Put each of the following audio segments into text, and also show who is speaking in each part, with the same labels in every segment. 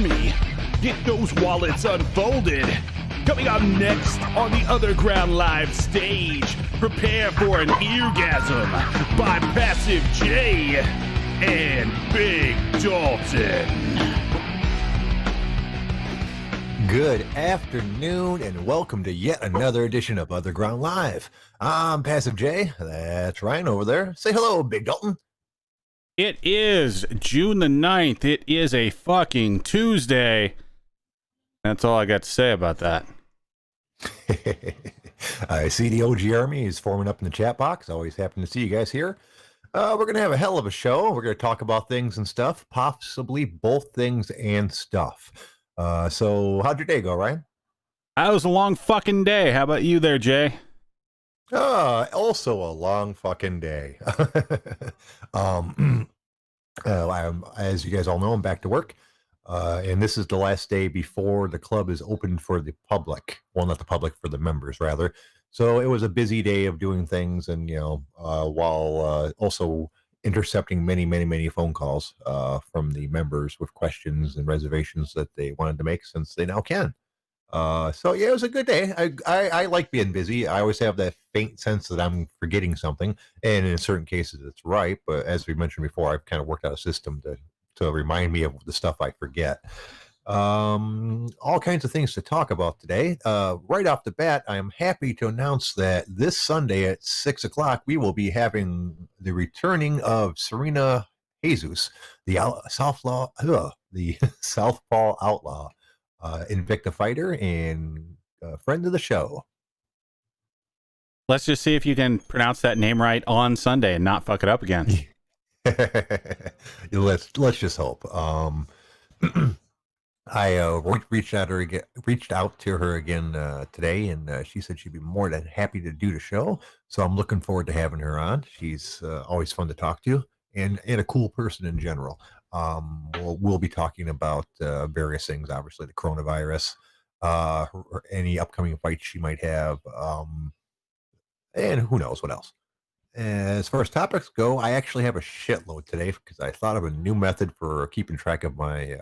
Speaker 1: army. Get those wallets unfolded. Coming up next on the OtherGround live stage, prepare for an eargasm by Passive J and Big Dalton.
Speaker 2: Good afternoon and welcome to yet another edition of OtherGround Live. I'm Passive J. That's Ryan over there. Say hello, Big Dalton.
Speaker 3: It is June the 9th. It is a fucking Tuesday. That's all I got to say about that.
Speaker 2: I see the OG Army is forming up in the chat box. Always happy to see you guys here. We're going to have a hell of a show. We're going to talk about things and stuff, possibly both things and stuff. So how'd your day go, Ryan?
Speaker 3: That was a long fucking day. How about you there, Jay?
Speaker 2: Also a long fucking day. As you guys all know, I'm back to work. And this is the last day before the club is open for the public. Well, not the public, for the members, rather. So it was a busy day of doing things and, while also intercepting many phone calls from the members with questions and reservations that they wanted to make since they now can. So yeah, it was a good day. I like being busy. I always have that faint sense that I'm forgetting something, and in certain cases it's right. But as we mentioned before, I've kind of worked out a system to remind me of the stuff I forget. All kinds of things to talk about today. Right off the bat, I am happy to announce that this Sunday at 6 o'clock, we will be having the returning of Serena Jesus, the Southpaw Outlaw, Invicta fighter and friend of the show.
Speaker 3: Let's just see if you can pronounce that name right on Sunday and not fuck it up again.
Speaker 2: Let's just hope. I reached out to her again today, and she said she'd be more than happy to do the show. So I'm looking forward to having her on. She's always fun to talk to, and a cool person in general. We'll be talking about various things, obviously the coronavirus, any upcoming fights she might have, and who knows what else. As far as topics go, I actually have a shitload today because I thought of a new method for keeping track of my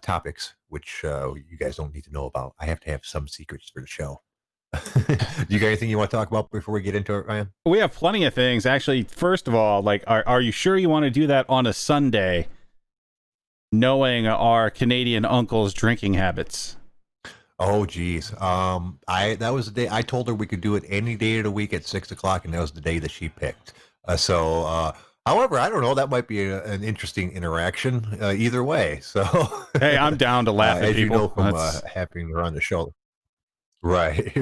Speaker 2: topics, which you guys don't need to know about. I have to have some secrets for the show. Do you got anything you want to talk about before we get into it, Ryan?
Speaker 3: We have plenty of things. Actually, first of all, are you sure you want to do that on a Sunday, knowing our Canadian uncle's drinking habits?
Speaker 2: Oh, geez. That was the day I told her we could do it any day of the week at 6 o'clock, and that was the day that she picked. However, I don't know. That might be an interesting interaction either way. So,
Speaker 3: hey, I'm down to laugh at
Speaker 2: as
Speaker 3: people.
Speaker 2: You know from having her on the show. Right.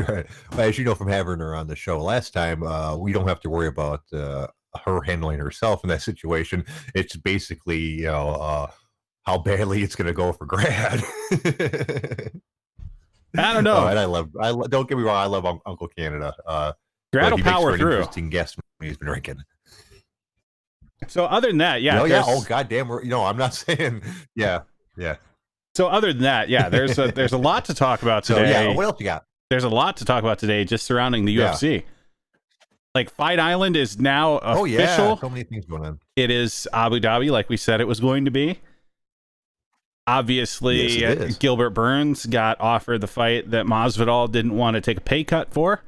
Speaker 2: As you know from having her on the show last time, we don't have to worry about her handling herself in that situation. It's basically, how badly it's going to go for Grad.
Speaker 3: I don't know.
Speaker 2: And don't get me wrong, I love Uncle Canada.
Speaker 3: Grad will power through.
Speaker 2: Interesting guest when he's been drinking.
Speaker 3: So other than that, yeah.
Speaker 2: Oh, goddamn. I'm not saying, yeah.
Speaker 3: So other than that, yeah, there's a lot to talk about today.
Speaker 2: So, yeah, what else you got?
Speaker 3: There's a lot to talk about today just surrounding the UFC. Like, Fight Island is now official.
Speaker 2: Oh, yeah, so many things going on.
Speaker 3: It is Abu Dhabi, like we said it was going to be. Obviously, yes, Gilbert Burns got offered the fight that Masvidal didn't want to take a pay cut for.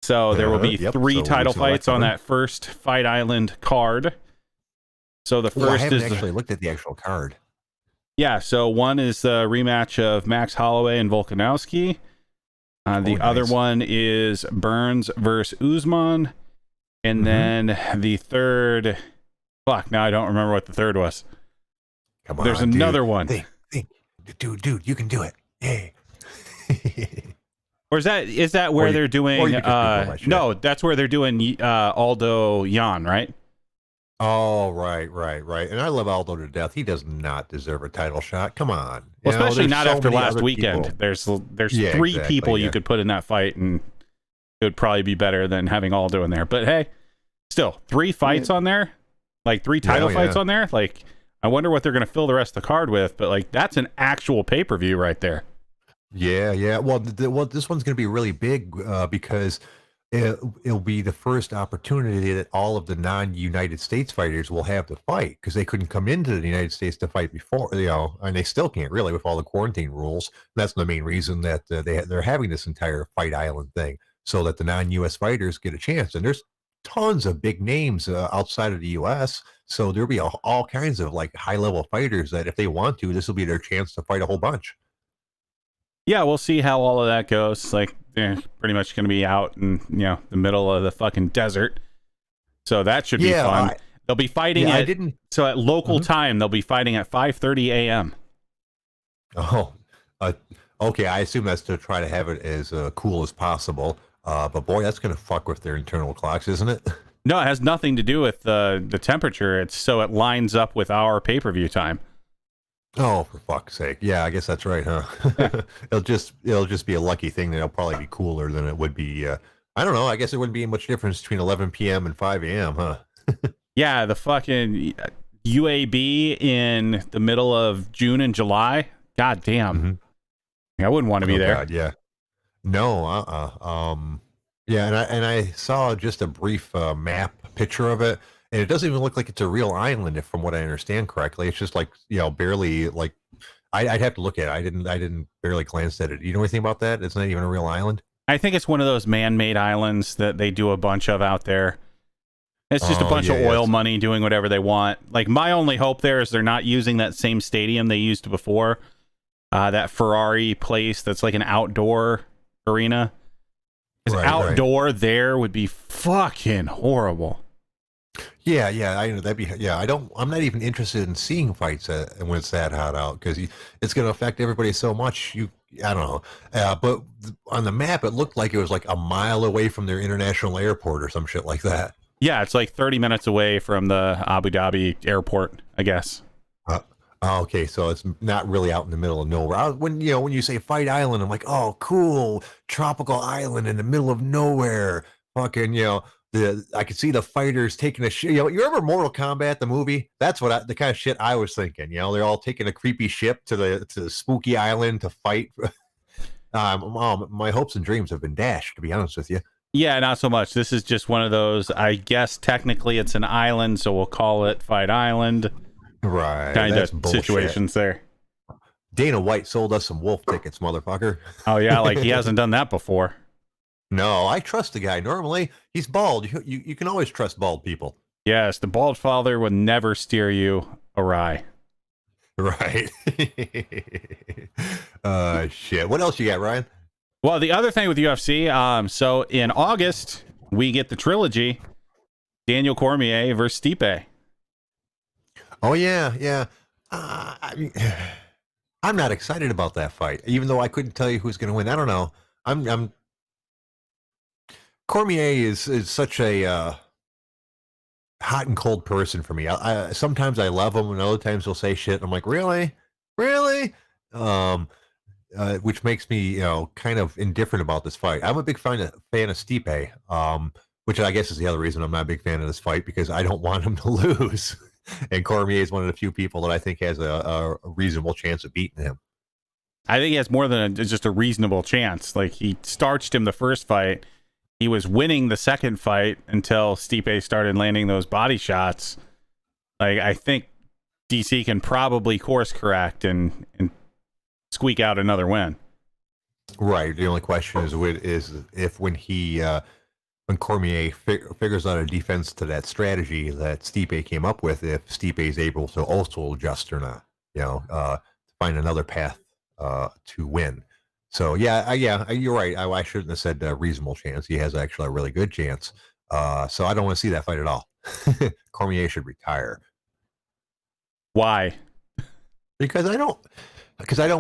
Speaker 3: So there will be three title fights on that first Fight Island card. So the first
Speaker 2: I haven't actually looked at the actual card.
Speaker 3: Yeah, so one is the rematch of Max Holloway and Volkanovski. The other one is Burns versus Usman. And then the third... Fuck, now I don't remember what the third was.
Speaker 2: Come on,
Speaker 3: there's another one.
Speaker 2: Think. Dude, you can do it. Yay.
Speaker 3: Or is that where they're doing... no, that's where they're doing Aldo Jan, right?
Speaker 2: Oh, right. And I love Aldo to death. He does not deserve a title shot. Come on.
Speaker 3: Well, especially not after last weekend.
Speaker 2: People.
Speaker 3: There's three people you could put in that fight, and it would probably be better than having Aldo in there. But hey, still, 3 fights on there? Like 3 title fights on there? Like, I wonder what they're going to fill the rest of the card with, but like, that's an actual pay-per-view right there.
Speaker 2: Yeah. Well, this one's going to be really big because it'll be the first opportunity that all of the non-United States fighters will have to fight because they couldn't come into the United States to fight before, and they still can't really with all the quarantine rules. That's the main reason that they're having this entire Fight Island thing so that the non-U.S. fighters get a chance. And there's tons of big names outside of the U.S., so there'll be all kinds of like high-level fighters that if they want to, this will be their chance to fight a whole bunch.
Speaker 3: Yeah, we'll see how all of that goes. Like, they're pretty much going to be out in the middle of the fucking desert, so that should be fun. They'll be fighting at local time. They'll be fighting at 5:30 a.m.
Speaker 2: Oh, okay. I assume that's to try to have it as cool as possible. But boy, that's going to fuck with their internal clocks, isn't it?
Speaker 3: No, it has nothing to do with the temperature. It's so it lines up with our pay-per-view time.
Speaker 2: Oh, for fuck's sake. Yeah, I guess that's right, huh? It'll just be a lucky thing that it'll probably be cooler than it would be. I don't know. I guess it wouldn't be much difference between 11 p.m. and 5 a.m., huh?
Speaker 3: Yeah, the fucking UAB in the middle of June and July. God damn. Mm-hmm. I wouldn't want to be there.
Speaker 2: God, yeah. No, yeah, and I saw just a brief map picture of it, and it doesn't even look like it's a real island, if from what I understand correctly. It's just like barely like I'd have to look at it. I didn't barely glance at it. You know anything about that? It's not even a real island.
Speaker 3: I think it's one of those man-made islands that they do a bunch of out there. It's just a bunch of oil money doing whatever they want. Like, my only hope there is they're not using that same stadium they used before, that Ferrari place that's like an outdoor arena. Because outdoor there would be fucking horrible.
Speaker 2: Yeah, I know that'd be. Yeah, I'm not even interested in seeing fights when it's that hot out because it's going to affect everybody so much. I don't know. But on the map, it looked like it was like a mile away from their international airport or some shit like that.
Speaker 3: Yeah, it's like 30 minutes away from the Abu Dhabi airport, I guess.
Speaker 2: Okay, so it's not really out in the middle of nowhere. When you say Fight Island, I'm like, oh, cool, tropical island in the middle of nowhere. Fucking, I could see the fighters taking a shit. You remember Mortal Kombat, the movie? That's the kind of shit I was thinking. They're all taking a creepy ship to the spooky island to fight. My hopes and dreams have been dashed, to be honest with you.
Speaker 3: Yeah, not so much. This is just one of those, I guess technically it's an island, so we'll call it Fight Island.
Speaker 2: Right.
Speaker 3: Kind of situations there.
Speaker 2: Dana White sold us some wolf tickets, motherfucker.
Speaker 3: Oh, yeah, like he hasn't done that before.
Speaker 2: No, I trust the guy. Normally, he's bald. You can always trust bald people.
Speaker 3: Yes, the bald father would never steer you awry.
Speaker 2: Right. Shit. What else you got, Ryan?
Speaker 3: Well, the other thing with UFC, so in August, we get the trilogy, Daniel Cormier versus Stipe.
Speaker 2: Oh, yeah. I'm not excited about that fight, even though I couldn't tell you who's going to win. I don't know. Cormier is such a hot and cold person for me. I sometimes I love him, and other times he'll say shit. And I'm like, really? Which makes me, kind of indifferent about this fight. I'm a big fan of Stipe, which I guess is the other reason I'm not a big fan of this fight, because I don't want him to lose. And Cormier is one of the few people that I think has a reasonable chance of beating him.
Speaker 3: I think he has more than just a reasonable chance. Like, he starched him the first fight. He was winning the second fight until Stipe started landing those body shots. Like, I think DC can probably course correct and squeak out another win.
Speaker 2: Right. The only question is if when Cormier figures out a defense to that strategy that Stipe came up with, if Stipe is able to also adjust or not, to find another path to win. So yeah, you're right. I shouldn't have said reasonable chance. He has actually a really good chance. So I don't want to see that fight at all. Cormier should retire.
Speaker 3: Why?
Speaker 2: Because I don't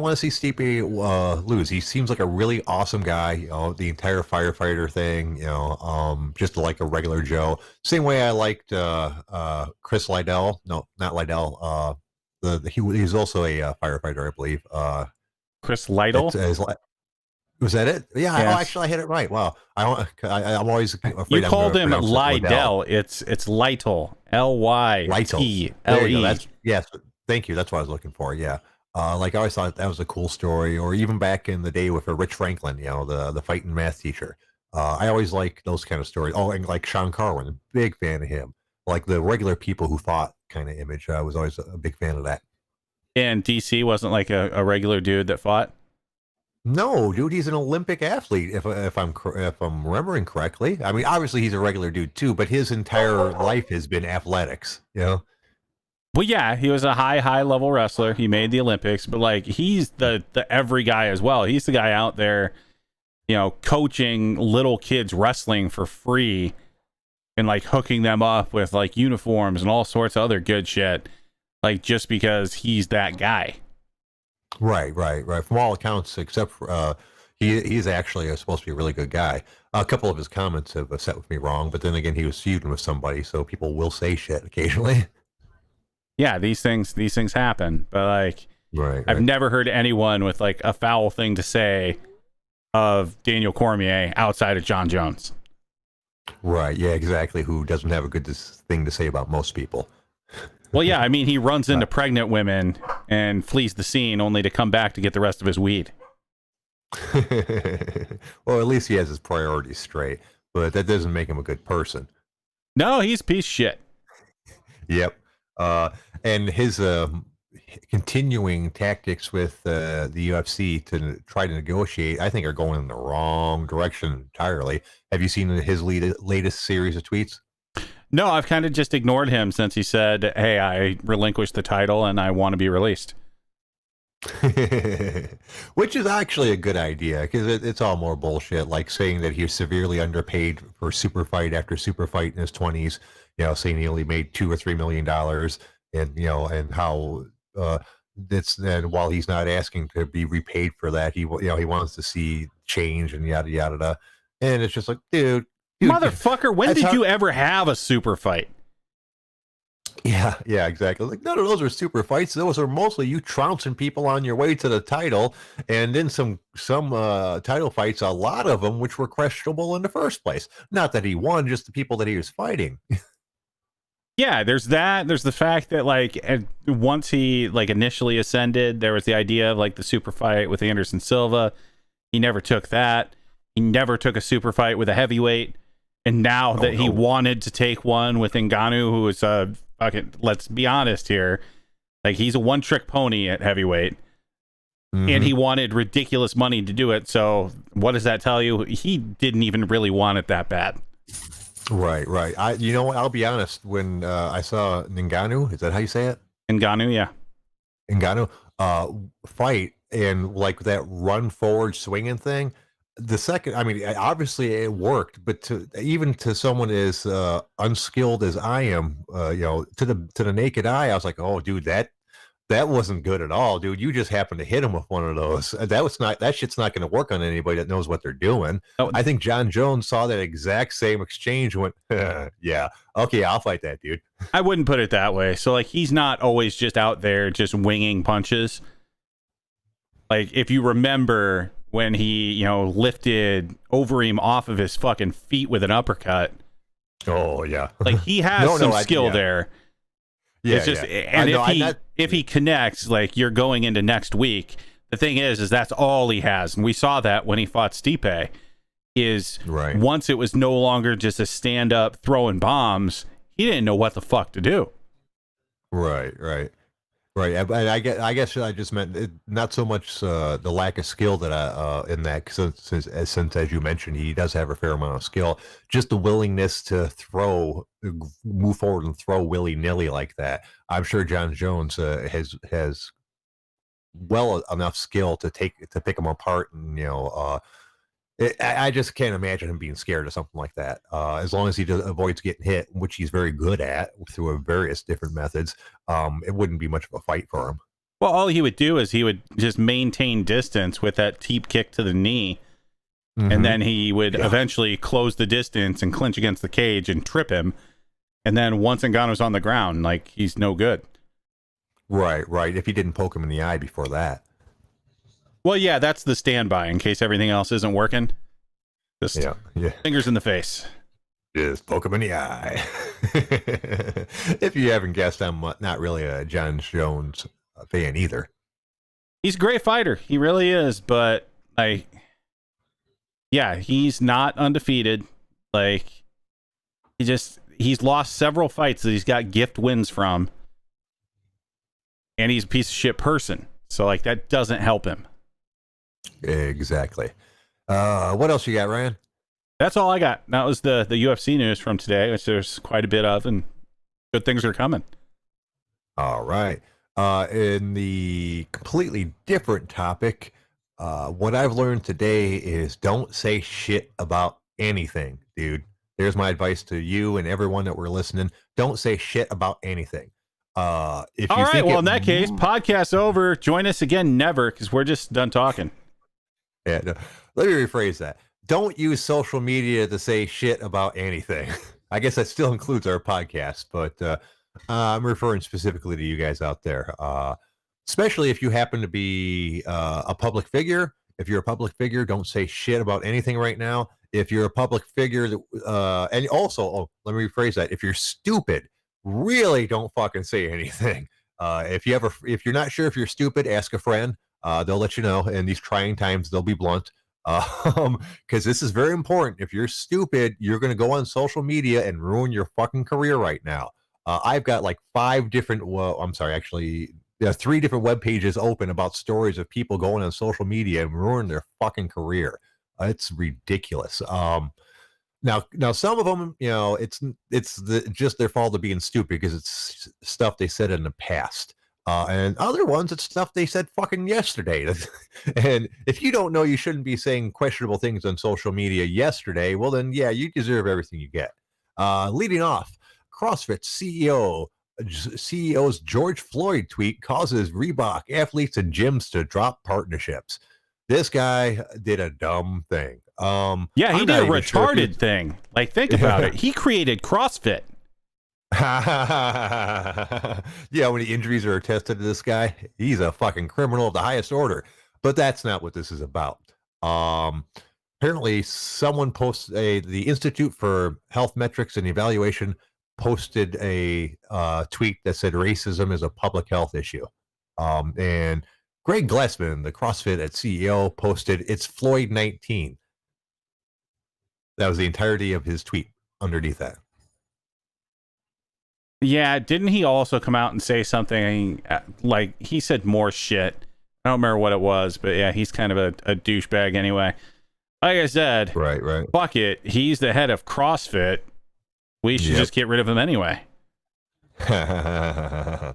Speaker 2: want to see Stipe lose. He seems like a really awesome guy. The entire firefighter thing. Just like a regular Joe. Same way I liked Chris Liddell. No, not Liddell. He's also a firefighter, I believe.
Speaker 3: Chris Liddell?
Speaker 2: Was that it? Yeah. Yes. Actually, I hit it right. Wow. I'm always afraid.
Speaker 3: You called him Liddell. It's Lytle. Lytle.
Speaker 2: Yes. Thank you. That's what I was looking for. Yeah. Like I always thought that was a cool story, or even back in the day with Rich Franklin, the fighting math teacher. I always like those kind of stories. Oh, and like Sean Carwin, big fan of him. Like the regular people who fought kind of image. I was always a big fan of that.
Speaker 3: And DC wasn't like a regular dude that fought.
Speaker 2: No, dude, he's an Olympic athlete. If I'm remembering correctly. I mean, obviously he's a regular dude too, but his entire life has been athletics. You know.
Speaker 3: Well, yeah, he was a high level wrestler. He made the Olympics, but like he's the every guy as well. He's the guy out there, you know, coaching little kids wrestling for free and like hooking them up with like uniforms and all sorts of other good shit. Like just because he's that guy.
Speaker 2: Right. From all accounts, except for he's actually supposed to be a really good guy. A couple of his comments have set with me wrong, but then again, he was feuding with somebody, so people will say shit occasionally.
Speaker 3: Yeah, these things happen, but like,
Speaker 2: right.
Speaker 3: I've never heard anyone with like a foul thing to say of Daniel Cormier outside of John Jones.
Speaker 2: Right. Yeah. Exactly. Who doesn't have a good thing to say about most people?
Speaker 3: Well, yeah, I mean, he runs into pregnant women and flees the scene only to come back to get the rest of his weed.
Speaker 2: Well, at least he has his priorities straight, but that doesn't make him a good person.
Speaker 3: No, he's a piece of shit.
Speaker 2: Yep. And his continuing tactics with the UFC to try to negotiate, I think, are going in the wrong direction entirely. Have you seen his latest series of tweets?
Speaker 3: No, I've kind of just ignored him since he said, hey, I relinquished the title and I want to be released.
Speaker 2: Which is actually a good idea, because it's all more bullshit, like saying that he's severely underpaid for super fight after super fight in his 20s, you know, saying he only made $2 or $3 million, and you know, and how and while he's not asking to be repaid for that, he wants to see change and yada yada, and it's just like, dude,
Speaker 3: motherfucker, when did you ever have a super fight?
Speaker 2: Yeah, exactly. Like, none of those are super fights. Those are mostly you trouncing people on your way to the title, and then some title fights, a lot of them which were questionable in the first place. Not that he won, just the people that he was fighting.
Speaker 3: Yeah, there's that. There's the fact that like once he like initially ascended, there was the idea of like the super fight with Anderson Silva. He never took that. He never took a super fight with a heavyweight. And now that he wanted to take one with Ngannou, who is a fucking, let's be honest here, like he's a one-trick pony at heavyweight, and he wanted ridiculous money to do it. So what does that tell you? He didn't even really want it that bad.
Speaker 2: Right. You know what? I'll be honest. When I saw Ngannou, is that how you say it?
Speaker 3: Ngannou, yeah.
Speaker 2: Ngannou fight, and like that run forward swinging thing. The second, I mean, obviously it worked, but even to someone as unskilled as I am, you know, to the naked eye, I was like, oh, dude, that wasn't good at all, dude. You just happened to hit him with one of those. That shit's not going to work on anybody that knows what they're doing. Oh. I think John Jones saw that exact same exchange and went, yeah, okay, I'll fight that dude.
Speaker 3: I wouldn't put it that way. So like, he's not always just out there just winging punches. Like if you remember when he, you know, lifted Overeem off of his fucking feet with an uppercut.
Speaker 2: Oh yeah.
Speaker 3: Like he has some skill there.
Speaker 2: Yeah.
Speaker 3: It's just, and if he connects, like you're going into next week, the thing is that's all he has. And we saw that when he fought Stipe, is once it was no longer just a stand up throwing bombs, he didn't know what the fuck to do.
Speaker 2: Right. I guess I just meant not so much the lack of skill that in that, since as you mentioned, he does have a fair amount of skill. Just the willingness to move forward and throw willy nilly like that. I'm sure John Jones has well enough skill to pick him apart, and you know. I just can't imagine him being scared of something like that. As long as he avoids getting hit, which he's very good at through various different methods, it wouldn't be much of a fight for him.
Speaker 3: Well, all he would do is he would just maintain distance with that teep kick to the knee, and then he would eventually close the distance and clinch against the cage and trip him. And then once Ngannou's on the ground, like he's no good.
Speaker 2: Right. If he didn't poke him in the eye before that.
Speaker 3: Well, yeah, that's the standby in case everything else isn't working. Just fingers in the face.
Speaker 2: Just poke him in the eye. If you haven't guessed, I'm not really a John Jones fan either.
Speaker 3: He's a great fighter. He really is. But Yeah, he's not undefeated. Like, he's lost several fights that he's got gift wins from. And he's a piece of shit person. So, like, that doesn't help him.
Speaker 2: Exactly. What else you got, Ryan?
Speaker 3: That's all I got. That was the UFC news from today, which there's quite a bit of, and good things are coming.
Speaker 2: All right. In the completely different topic, what I've learned today is don't say shit about anything, dude. There's my advice to you and everyone that we're listening. Don't say shit about anything. All right.
Speaker 3: Well, in that case, podcast over. Join us again. Never, because we're just done talking.
Speaker 2: Yeah. No, let me rephrase that. Don't use social media to say shit about anything. I guess that still includes our podcast, but I'm referring specifically to you guys out there, especially if you happen to be a public figure. If you're a public figure, don't say shit about anything right now. If you're a public figure, and also, let me rephrase that. If you're stupid, really don't fucking say anything. If you're not sure if you're stupid, ask a friend. They'll let you know. In these trying times, they'll be blunt. Because this is very important. If you're stupid, you're going to go on social media and ruin your fucking career right now. I've got like 5 different, there are 3 different web pages open about stories of people going on social media and ruining their fucking career. It's ridiculous. Now some of them, it's just their fault of being stupid because it's stuff they said in the past. And other ones, it's stuff they said fucking yesterday. And if you don't know you shouldn't be saying questionable things on social media yesterday, well then, yeah, you deserve everything you get. Leading off, CrossFit CEO's George Floyd tweet causes Reebok athletes and gyms to drop partnerships. This guy did a dumb thing.
Speaker 3: Yeah, he did a retarded thing. Like, think about it. He created CrossFit.
Speaker 2: Yeah, when the injuries are attested to this guy, he's a fucking criminal of the highest order. But that's not what this is about. Apparently, someone the Institute for Health Metrics and Evaluation posted a tweet that said racism is a public health issue. And Greg Glassman, the CrossFit CEO, posted it's Floyd 19. That was the entirety of his tweet underneath that.
Speaker 3: Yeah, didn't he also come out and say something like he said more shit? I don't remember what it was, but yeah, he's kind of a douchebag anyway. Like I said,
Speaker 2: right.
Speaker 3: Fuck it. He's the head of CrossFit. We should just get rid of him anyway.
Speaker 2: Yeah,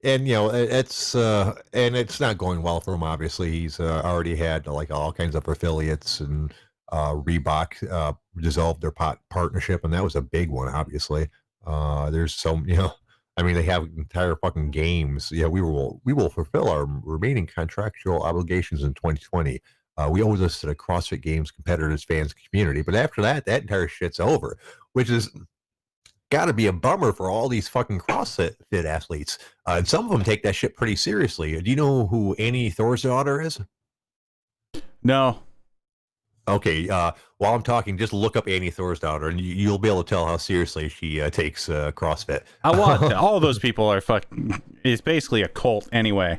Speaker 2: and it's not going well for him. Obviously, he's already had like all kinds of affiliates, and Reebok dissolved their partnership, and that was a big one. Obviously, there's some, I mean, they have entire fucking games. Yeah, we will fulfill our remaining contractual obligations in 2020. We owe this to the CrossFit Games competitors, fans, community. But after that entire shit's over, which is got to be a bummer for all these fucking CrossFit athletes. And some of them take that shit pretty seriously. Do you know who Annie Thor's daughter is?
Speaker 3: No.
Speaker 2: Okay. While I'm talking, just look up Annie Thor's daughter, and you'll be able to tell how seriously she takes CrossFit.
Speaker 3: All those people are fucking. It's basically a cult anyway.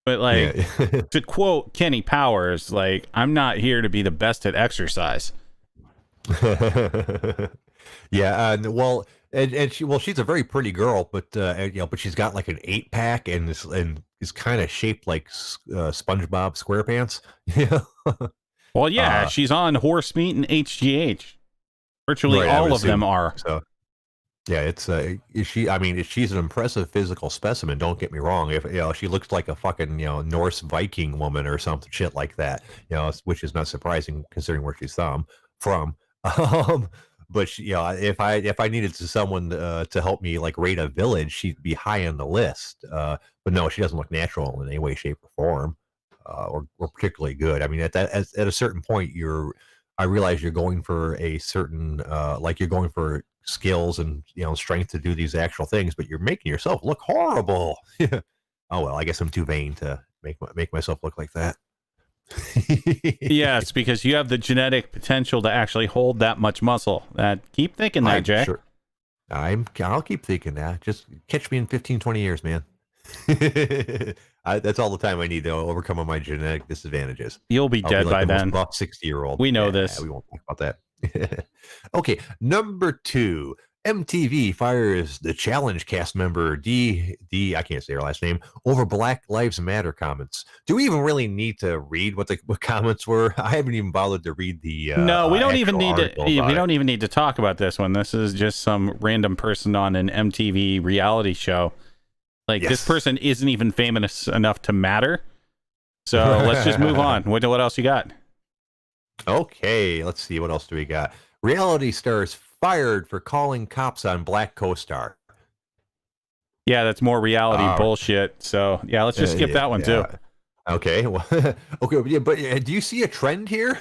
Speaker 3: But like, yeah. To quote Kenny Powers, like, I'm not here to be the best at exercise.
Speaker 2: Yeah, she's a very pretty girl, but but she's got like an 8-pack and is kind of shaped like SpongeBob SquarePants. Yeah.
Speaker 3: Well, yeah, she's on horse meat and HGH. Virtually all of them are.
Speaker 2: So, yeah, it's she's an impressive physical specimen. Don't get me wrong. If she looks like a fucking Norse Viking woman or something shit like that. Which is not surprising considering where she's from. But if I needed someone to help me like raid a village, she'd be high on the list. But no, she doesn't look natural in any way, shape, or form, or particularly good. I mean, at a certain point, I realize you're going for a certain you're going for skills and strength to do these actual things, but you're making yourself look horrible. Oh well, I guess I'm too vain to make myself look like that.
Speaker 3: Yes, because you have the genetic potential to actually hold that much muscle. Keep thinking that, Jay.
Speaker 2: Sure. I'll keep thinking that. Just catch me in 15, 20 years, man. That's all the time I need to overcome all my genetic disadvantages.
Speaker 3: You'll be
Speaker 2: I'll
Speaker 3: dead
Speaker 2: be like
Speaker 3: by
Speaker 2: the
Speaker 3: then.
Speaker 2: most buff 60-year-old.
Speaker 3: We know this.
Speaker 2: We won't talk about that. Okay, number 2. MTV fires the Challenge cast member I can't say her last name, over Black Lives Matter comments. Do we even really need to read what comments were? I haven't even bothered to read the
Speaker 3: no, we don't even need to. We
Speaker 2: don't
Speaker 3: don't even need to talk about this one. This is just some random person on an MTV reality show. Like,
Speaker 2: Yes.
Speaker 3: this person isn't even famous enough to matter. So let's just move on. What else you got?
Speaker 2: Okay, let's see. What else do we got? Reality stars fired for calling cops on black co-star.
Speaker 3: Yeah, that's more reality bullshit. So yeah, let's just skip that one too.
Speaker 2: Okay. Well, okay. Yeah, but do you see a trend here?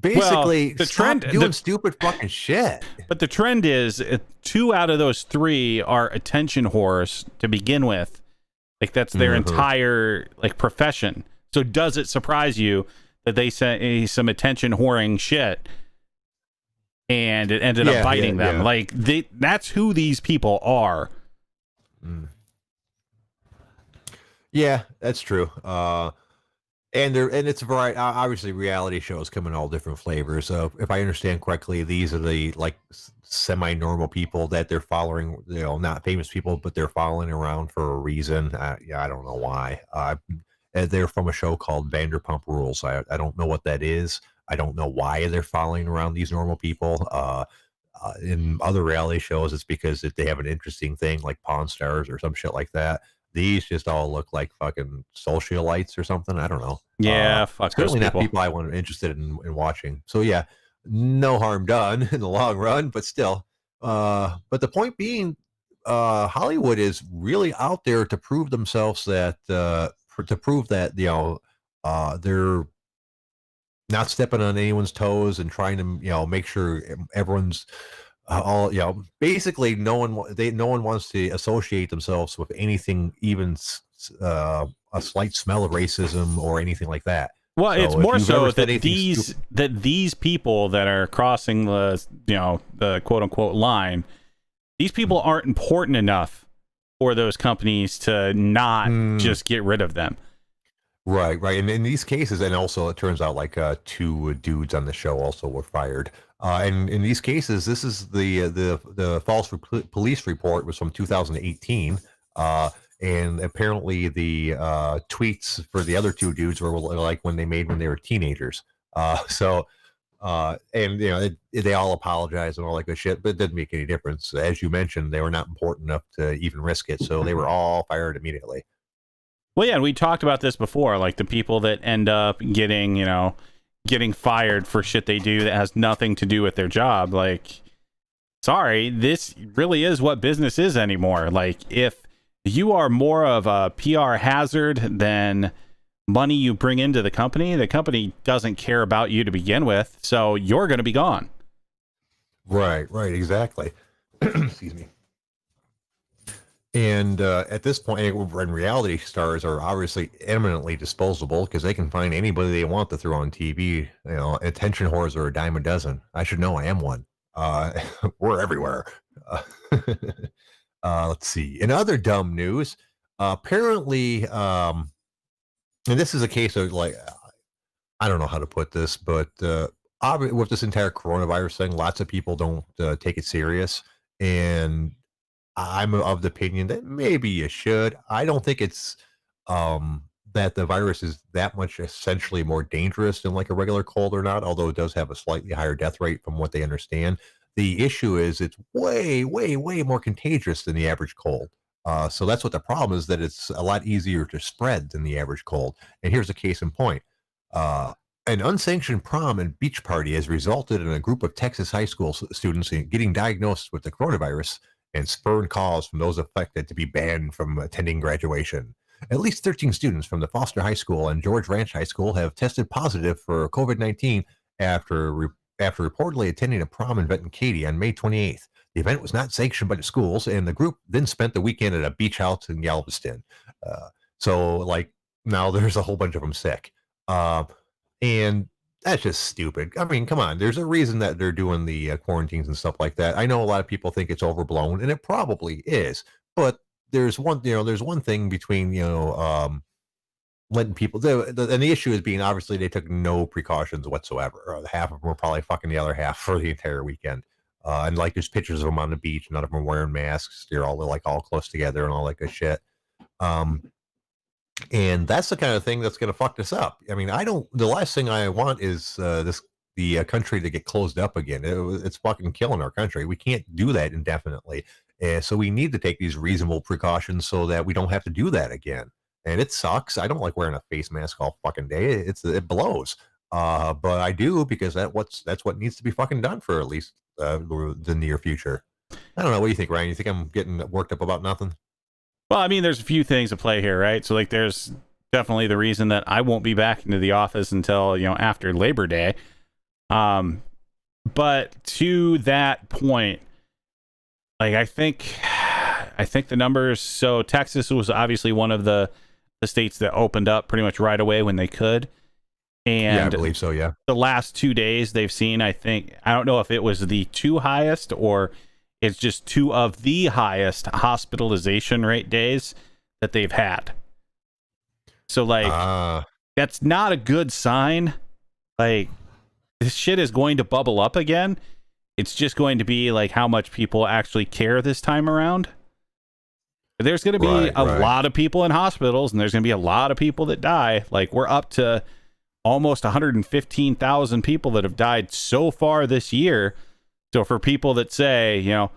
Speaker 2: Basically,
Speaker 3: the
Speaker 2: stop
Speaker 3: trend
Speaker 2: doing stupid fucking shit.
Speaker 3: But the trend is 2 out of those 3 are attention whores to begin with. Like, that's their entire like profession. So does it surprise you that they say some attention whoring shit and it ended up biting them?
Speaker 2: Yeah.
Speaker 3: Like, that's who these people are.
Speaker 2: Yeah, that's true. And it's a variety. Obviously, reality shows come in all different flavors. So if I understand correctly, these are the like semi-normal people that they're following. You know, not famous people, but they're following around for a reason. I don't know why. They're from a show called Vanderpump Rules. I don't know what that is. I don't know why they're following around these normal people. In other reality shows, it's because they have an interesting thing like Pawn Stars or some shit like that. These just all look like fucking socialites or something. I don't know.
Speaker 3: Yeah, fuck those
Speaker 2: certainly
Speaker 3: people.
Speaker 2: not people I want interested in watching. So yeah, no harm done in the long run, but still. But the point being, Hollywood is really out there to prove themselves that to prove that they're not stepping on anyone's toes and trying to make sure everyone's all basically no one wants to associate themselves with anything, even a slight smell of racism or anything like that.
Speaker 3: Well,
Speaker 2: So
Speaker 3: it's
Speaker 2: if
Speaker 3: more
Speaker 2: you've
Speaker 3: so
Speaker 2: ever said
Speaker 3: that
Speaker 2: anything
Speaker 3: these people that are crossing the quote unquote line, these people aren't important enough for those companies to not just get rid of them.
Speaker 2: Right. And in these cases, and also it turns out like 2 dudes on the show also were fired. And in these cases, this is the false police report was from 2018. And apparently the tweets for the other 2 dudes were like when they were teenagers. And they all apologized and all that good shit, but it didn't make any difference. As you mentioned, they were not important enough to even risk it, so they were all fired immediately.
Speaker 3: Well, yeah, and we talked about this before, like the people that end up getting fired for shit they do that has nothing to do with their job. Like, sorry, this really is what business is anymore. Like, if you are more of a PR hazard than money you bring into the company doesn't care about you to begin with, so you're going to be gone.
Speaker 2: Right, exactly. Excuse me. And at this point, when reality stars are obviously eminently disposable because they can find anybody they want to throw on TV. Attention whores are a dime a dozen. I should know. I am one. We're everywhere. Let's see. In other dumb news, apparently, and this is a case of like, I don't know how to put this, but with this entire coronavirus thing, lots of people don't take it serious. And I'm of the opinion that maybe you should. I don't think it's that the virus is that much essentially more dangerous than like a regular cold or not, although it does have a slightly higher death rate from what they understand. The issue is it's way, way, way more contagious than the average cold. So that's what the problem is, that it's a lot easier to spread than the average cold. And here's a case in point. An unsanctioned prom and beach party has resulted in a group of Texas high school students getting diagnosed with the coronavirus and spurred calls from those affected to be banned from attending graduation. At least 13 students from the Foster High School and George Ranch High School have tested positive for COVID-19 after reportedly attending a prom in Benton Katy on May 28th. The event was not sanctioned by the schools, and the group then spent the weekend at a beach house in Galveston. So, like, now there's a whole bunch of them sick. And that's just stupid. I mean, come on. There's a reason that they're doing the quarantines and stuff like that. I know a lot of people think it's overblown, and it probably is. But there's one thing between letting people and the issue is being obviously they took no precautions whatsoever. Half of them were probably fucking the other half for the entire weekend. And like there's pictures of them on the beach, none of them wearing masks. They're all close together and all that good shit. And that's the kind of thing that's going to fuck this up. I mean, the last thing I want is the country to get closed up again. It's fucking killing our country. We can't do that indefinitely. So we need to take these reasonable precautions so that we don't have to do that again. And it sucks. I don't like wearing a face mask all fucking day. It blows. But I do because that's what needs to be fucking done for at least the near future. I don't know. What do you think, Ryan? You think I'm getting worked up about nothing?
Speaker 3: Well, I mean, there's a few things at play here, right? So, like, there's definitely the reason that I won't be back into the office until, after Labor Day. But to that point, like, I think the numbers, so Texas was obviously one of the states that opened up pretty much right away when they could. And
Speaker 2: yeah, I believe so, yeah.
Speaker 3: The last 2 days they've seen, I don't know if it was the two highest or it's just two of the highest hospitalization rate days that they've had. So, like, that's not a good sign. Like, this shit is going to bubble up again. It's just going to be, like, how much people actually care this time around. There's going to be a lot of people in hospitals, and there's going to be a lot of people that die. Like, we're up to almost 115,000 people that have died so far this year. So for people that say, a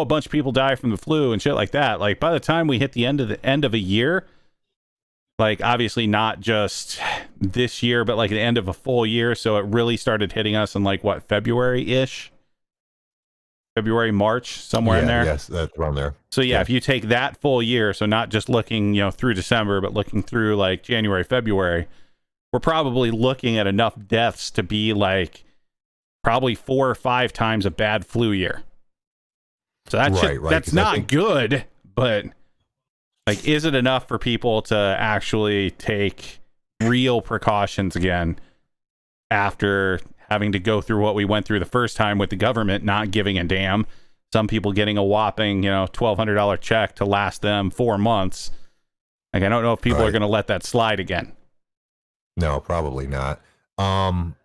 Speaker 3: bunch of people die from the flu and shit like that, like by the time we hit the end of a year, like obviously not just this year, but like the end of a full year. So it really started hitting us in like what, February, March, somewhere in there.
Speaker 2: Yes, that's around there.
Speaker 3: So yeah, if you take that full year, so not just looking, through December, but looking through like January, February, we're probably looking at enough deaths to be like probably 4 or 5 times a bad flu year. So that's not good, but like, is it enough for people to actually take real precautions again after having to go through what we went through the first time with the government not giving a damn? Some people getting a whopping, $1,200 check to last them 4 months. Like, I don't know if people are going to let that slide again.
Speaker 2: No, probably not. And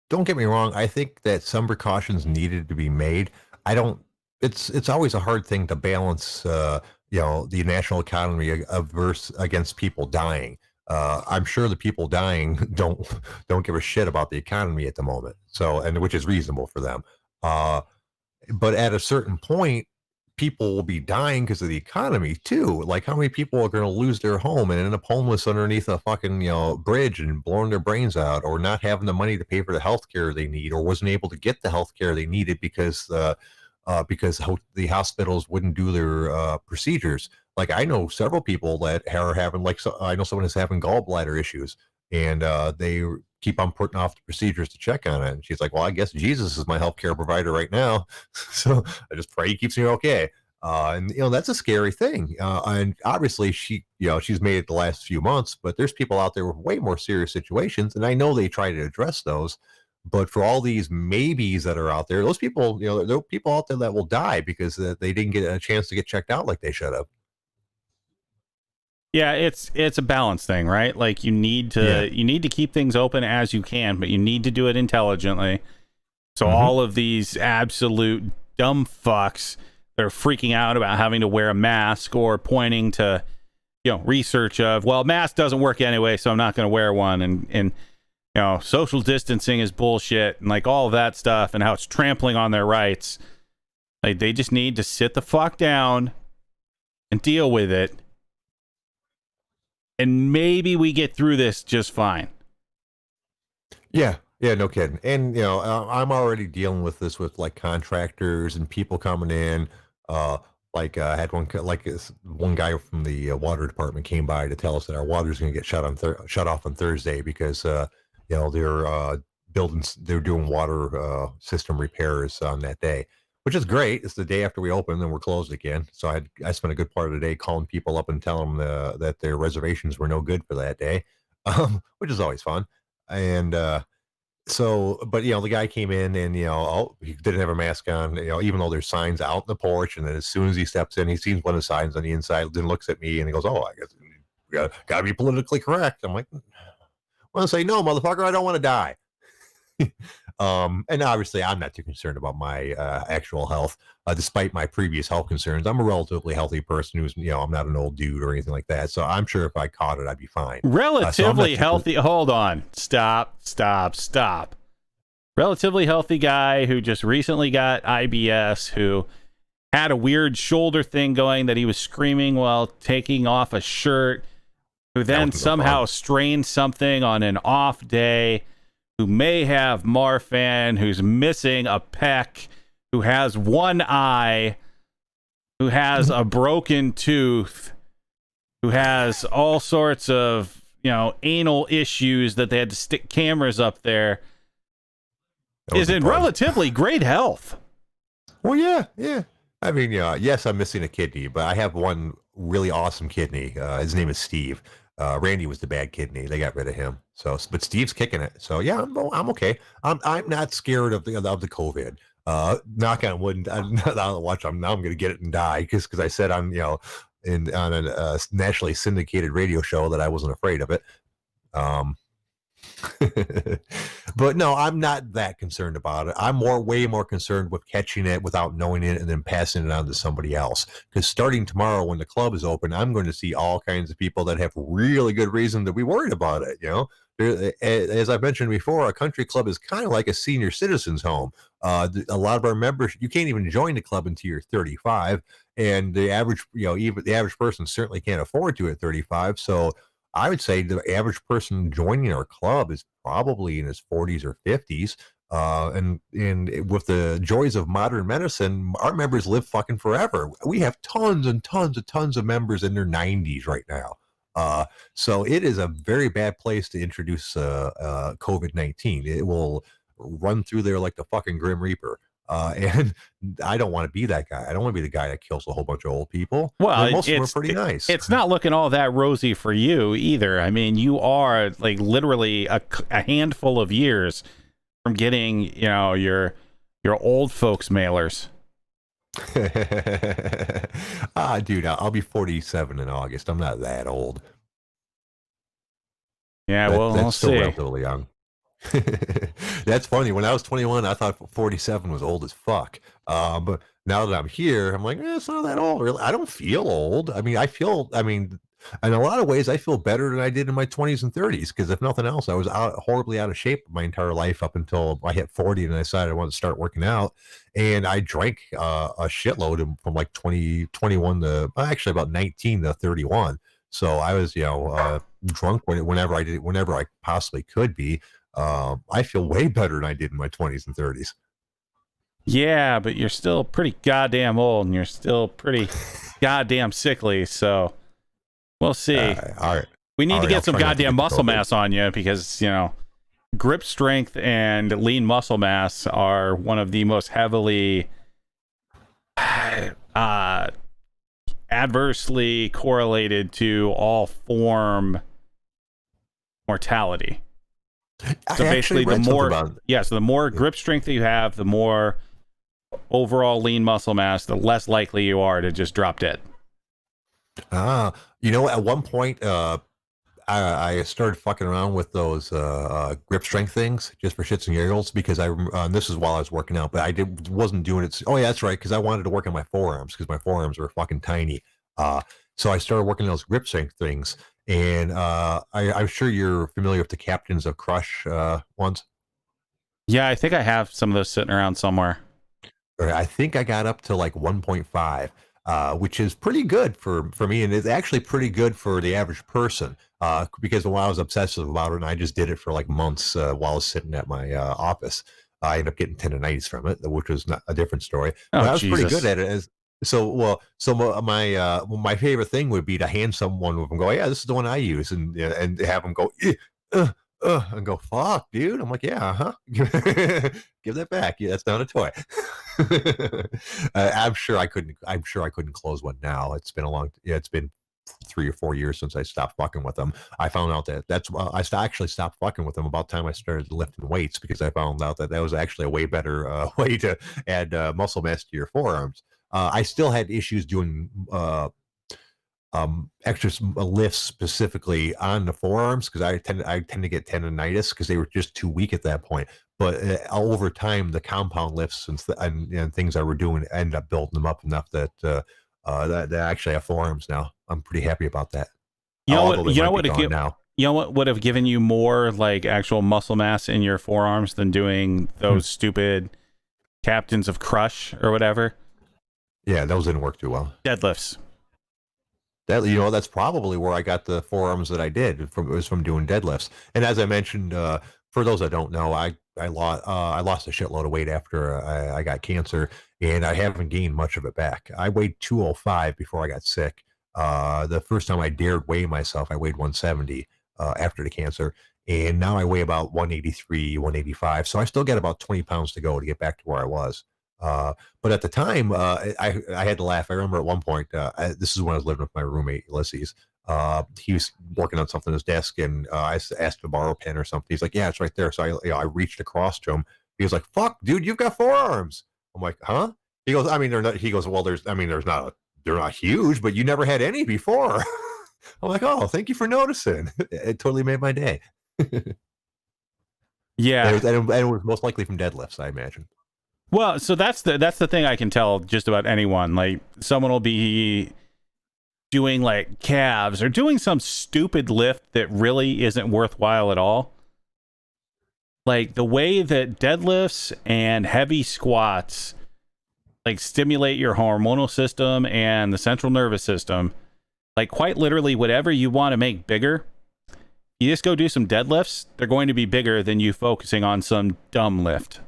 Speaker 2: don't get me wrong, I think that some precautions needed to be made. It's always a hard thing to balance, the national economy against people dying. I'm sure the people dying don't give a shit about the economy at the moment. So, and which is reasonable for them. But at a certain point, people will be dying because of the economy too. Like, how many people are going to lose their home and end up homeless underneath a fucking bridge and blowing their brains out, or not having the money to pay for the health care they need, or wasn't able to get the health care they needed because the hospitals wouldn't do their procedures. Like, I know several people that are having, I know someone is having gallbladder issues, and they keep on putting off the procedures to check on it. And she's like, well, I guess Jesus is my healthcare provider right now. So I just pray he keeps me okay. And that's a scary thing. And obviously she's made it the last few months, but there's people out there with way more serious situations. And I know they try to address those, but for all these maybes that are out there, those people, there are people out there that will die because they didn't get a chance to get checked out like they should have.
Speaker 3: Yeah, it's a balance thing, right? Like, you need to keep things open as you can, but you need to do it intelligently. So all of these absolute dumb fucks that are freaking out about having to wear a mask or pointing to, research of, well, mask doesn't work anyway, so I'm not going to wear one, and social distancing is bullshit, and like all of that stuff, and how it's trampling on their rights. Like, they just need to sit the fuck down and deal with it. And maybe we get through this just fine.
Speaker 2: Yeah, no kidding. And I'm already dealing with this with like contractors and people coming in. I had one guy from the water department came by to tell us that our water's going to get shut off on Thursday because they're doing water system repairs on that day, which is great. It's the day after we open and we're closed again. So I spent a good part of the day calling people up and telling them that their reservations were no good for that day, which is always fun. And So, but the guy came in and he didn't have a mask on. Even though there's signs out in the porch, and then as soon as he steps in, he sees one of the signs on the inside. Then looks at me and he goes, "Oh, I guess gotta be politically correct." I'm like, "I want to say no, motherfucker. I don't want to die." And obviously, I'm not too concerned about my actual health, despite my previous health concerns. I'm a relatively healthy person who's, I'm not an old dude or anything like that. So I'm sure if I caught it, I'd be fine.
Speaker 3: Relatively healthy. Hold on. Stop. Relatively healthy guy who just recently got IBS, who had a weird shoulder thing going that he was screaming while taking off a shirt, who then somehow strained something on an off day, who may have Marfan, who's missing a pec, who has one eye, who has a broken tooth, who has all sorts of, anal issues that they had to stick cameras up there, is in relatively great health.
Speaker 2: Well, yeah. I mean, yes, I'm missing a kidney, but I have one really awesome kidney. His name is Steve. Randy was the bad kidney. They got rid of him. So, but Steve's kicking it. So yeah, I'm okay. I'm not scared of the COVID. Knock on wood. Watch. I'm going to get it and die because I said I'm on a nationally syndicated radio show that I wasn't afraid of it. But no, I'm not that concerned about it. I'm way more concerned with catching it without knowing it and then passing it on to somebody else. Because starting tomorrow when the club is open, I'm going to see all kinds of people that have really good reason to be worried about it. As I've mentioned before, a country club is kind of like a senior citizen's home. A lot of our members, you can't even join the club until you're 35, and the average, even the average person certainly can't afford to at 35. So I would say the average person joining our club is probably in his 40s or 50s. And with the joys of modern medicine, our members live fucking forever. We have tons and tons of members in their 90s right now. So it is a very bad place to introduce COVID-19. It will run through there like the fucking Grim Reaper. And I don't want to be that guy. I don't want to be the guy that kills a whole bunch of old people.
Speaker 3: Well,
Speaker 2: most of them are pretty nice.
Speaker 3: It's not looking all that rosy for you either. I mean, you are like literally a handful of years from getting, your old folks mailers.
Speaker 2: Dude, I'll be 47 in August. I'm not that old.
Speaker 3: Yeah, we'll
Speaker 2: still
Speaker 3: see.
Speaker 2: Relatively young. That's funny. When I was 21, I thought 47 was old as fuck. But now that I'm here, I'm like, it's not that old. Really, I don't feel old. I mean, in a lot of ways, I feel better than I did in my 20s and 30s. Because if nothing else, I was horribly out of shape my entire life up until I hit 40, and I decided I wanted to start working out. And I drank a shitload from like 21 to actually about 19 to 31. So I was, drunk whenever I possibly could be. I feel way better than I did in my 20s and 30s.
Speaker 3: Yeah, but you're still pretty goddamn old, and you're still pretty goddamn sickly. So we'll see.
Speaker 2: All right.
Speaker 3: We need to get some goddamn muscle mass on you because, grip strength and lean muscle mass are one of the most heavily adversely correlated to all form mortality. So basically, the more grip strength that you have, the more overall lean muscle mass, the less likely you are to just drop dead.
Speaker 2: At one point, I started fucking around with those grip strength things just for shits and giggles because this is while I was working out, but I wasn't doing it. Oh yeah, that's right, because I wanted to work on my forearms because my forearms were fucking tiny. So I started working on those grip strength things. And I'm sure you're familiar with the Captains of Crush ones.
Speaker 3: Yeah, I think I have some of those sitting around somewhere.
Speaker 2: I think I got up to like 1.5, which is pretty good for me. And it's actually pretty good for the average person because while I was obsessive about it, and I just did it for like months while I was sitting at my office. I ended up getting tendonitis from it, which was not a different story. But I was pretty good at it. My favorite thing would be to hand someone with them, go, yeah, this is the one I use, and have them go, and go, fuck, dude. I'm like, yeah, give that back. Yeah, that's not a toy. I'm sure I couldn't close one now. It's been 3 or 4 years since I stopped fucking with them. I found out that actually stopped fucking with them about the time I started lifting weights, because I found out that was actually a way better way to add muscle mass to your forearms. I still had issues doing extra lifts specifically on the forearms, because I tend to get tendonitis because they were just too weak at that point. But over time, the compound lifts and things I were doing ended up building them up enough that that I actually have forearms now. I'm pretty happy about that.
Speaker 3: You know what would have given you more like actual muscle mass in your forearms than doing those stupid captains of crush or whatever?
Speaker 2: Yeah, those didn't work too well.
Speaker 3: Deadlifts.
Speaker 2: That's probably where I got the forearms that I did from doing deadlifts. And as I mentioned, for those that don't know, I lost a shitload of weight after I got cancer, and I haven't gained much of it back. I weighed 205 before I got sick. The first time I dared weigh myself, I weighed 170 after the cancer, and now I weigh about 183, 185. So I still got about 20 pounds to go to get back to where I was. But at the time, I had to laugh. I remember at one point, this is when I was living with my roommate, Ulysses. He was working on something on his desk, and I asked him to borrow a pen or something. He's like, "Yeah, it's right there." So I reached across to him. He was like, "Fuck, dude, you've got forearms." I'm like, "Huh?" He goes, "I mean, they're not." He goes, "Well, they're not huge, but you never had any before." I'm like, "Oh, thank you for noticing." It totally made my day.
Speaker 3: Yeah,
Speaker 2: and it was most likely from deadlifts, I imagine.
Speaker 3: Well, so that's the thing I can tell just about anyone. Like, someone will be doing like calves or doing some stupid lift that really isn't worthwhile at all. Like the way that deadlifts and heavy squats like stimulate your hormonal system and the central nervous system, like quite literally whatever you want to make bigger, you just go do some deadlifts, they're going to be bigger than you focusing on some dumb lift.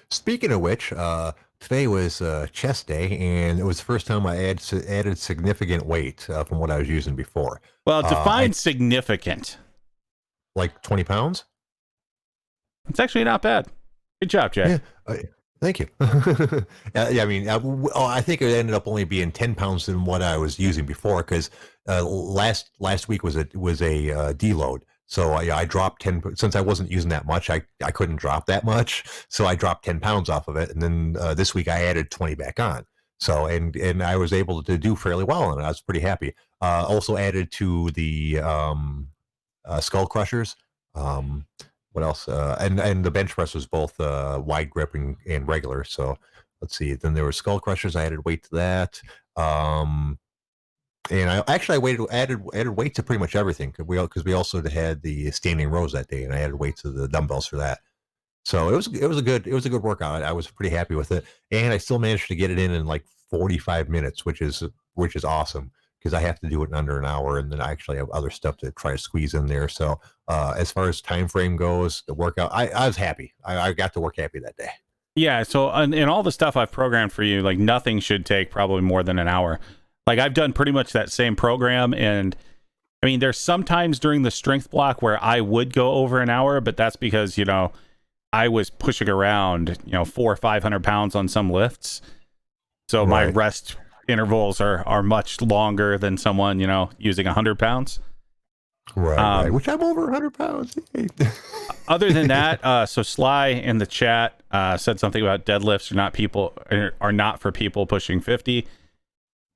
Speaker 2: Speaking of which, today was chest day, and it was the first time I added significant weight from what I was using before.
Speaker 3: Well, define significant.
Speaker 2: Like 20 pounds?
Speaker 3: It's actually not bad. Good job, Jack.
Speaker 2: Yeah, thank you. I mean, I think it ended up only being 10 pounds than what I was using before, because last week was a deload. So I dropped 10, since I wasn't using that much, I couldn't drop that much. So I dropped 10 pounds off of it. And then this week I added 20 back on. So, and I was able to do fairly well, and I was pretty happy. Also added to the skull crushers. What else? And the bench press was both wide grip and regular. So let's see. Then there were skull crushers. I added weight to that. And I added weight to pretty much everything, because we also had the standing rows that day, and I added weight to the dumbbells for that. So it was a good workout. I was pretty happy with it, and I still managed to get it in like 45 minutes, which is awesome, because I have to do it in under an hour, and then I actually have other stuff to try to squeeze in there. So as far as time frame goes, the workout, I was happy. I got to work happy that day.
Speaker 3: Yeah. So in all the stuff I've programmed for you, like nothing should take probably more than an hour. Like I've done pretty much that same program, and I mean, there's sometimes during the strength block where I would go over an hour, but that's because, I was pushing around, 400 or 500 pounds on some lifts. So my rest intervals are much longer than someone, using 100 pounds.
Speaker 2: Right. Which I'm over 100 pounds.
Speaker 3: Other than that, so Sly in the chat said something about deadlifts are not for people pushing 50.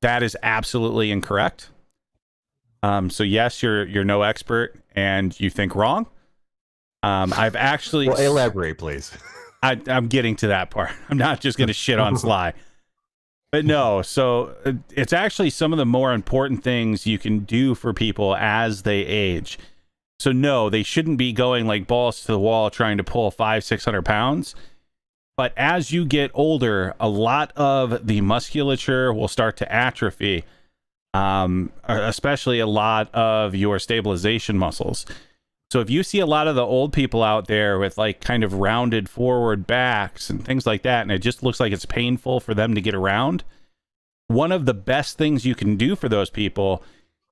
Speaker 3: That is absolutely incorrect. So yes, you're no expert and you think wrong. I've actually...
Speaker 2: Well, elaborate, please.
Speaker 3: I'm getting to that part. I'm not just going to shit on Sly. But no, so it's actually some of the more important things you can do for people as they age. So no, they shouldn't be going like balls to the wall trying to pull 500-600 pounds. But as you get older, a lot of the musculature will start to atrophy, especially a lot of your stabilization muscles. So if you see a lot of the old people out there with like kind of rounded forward backs and things like that, and it just looks like it's painful for them to get around, one of the best things you can do for those people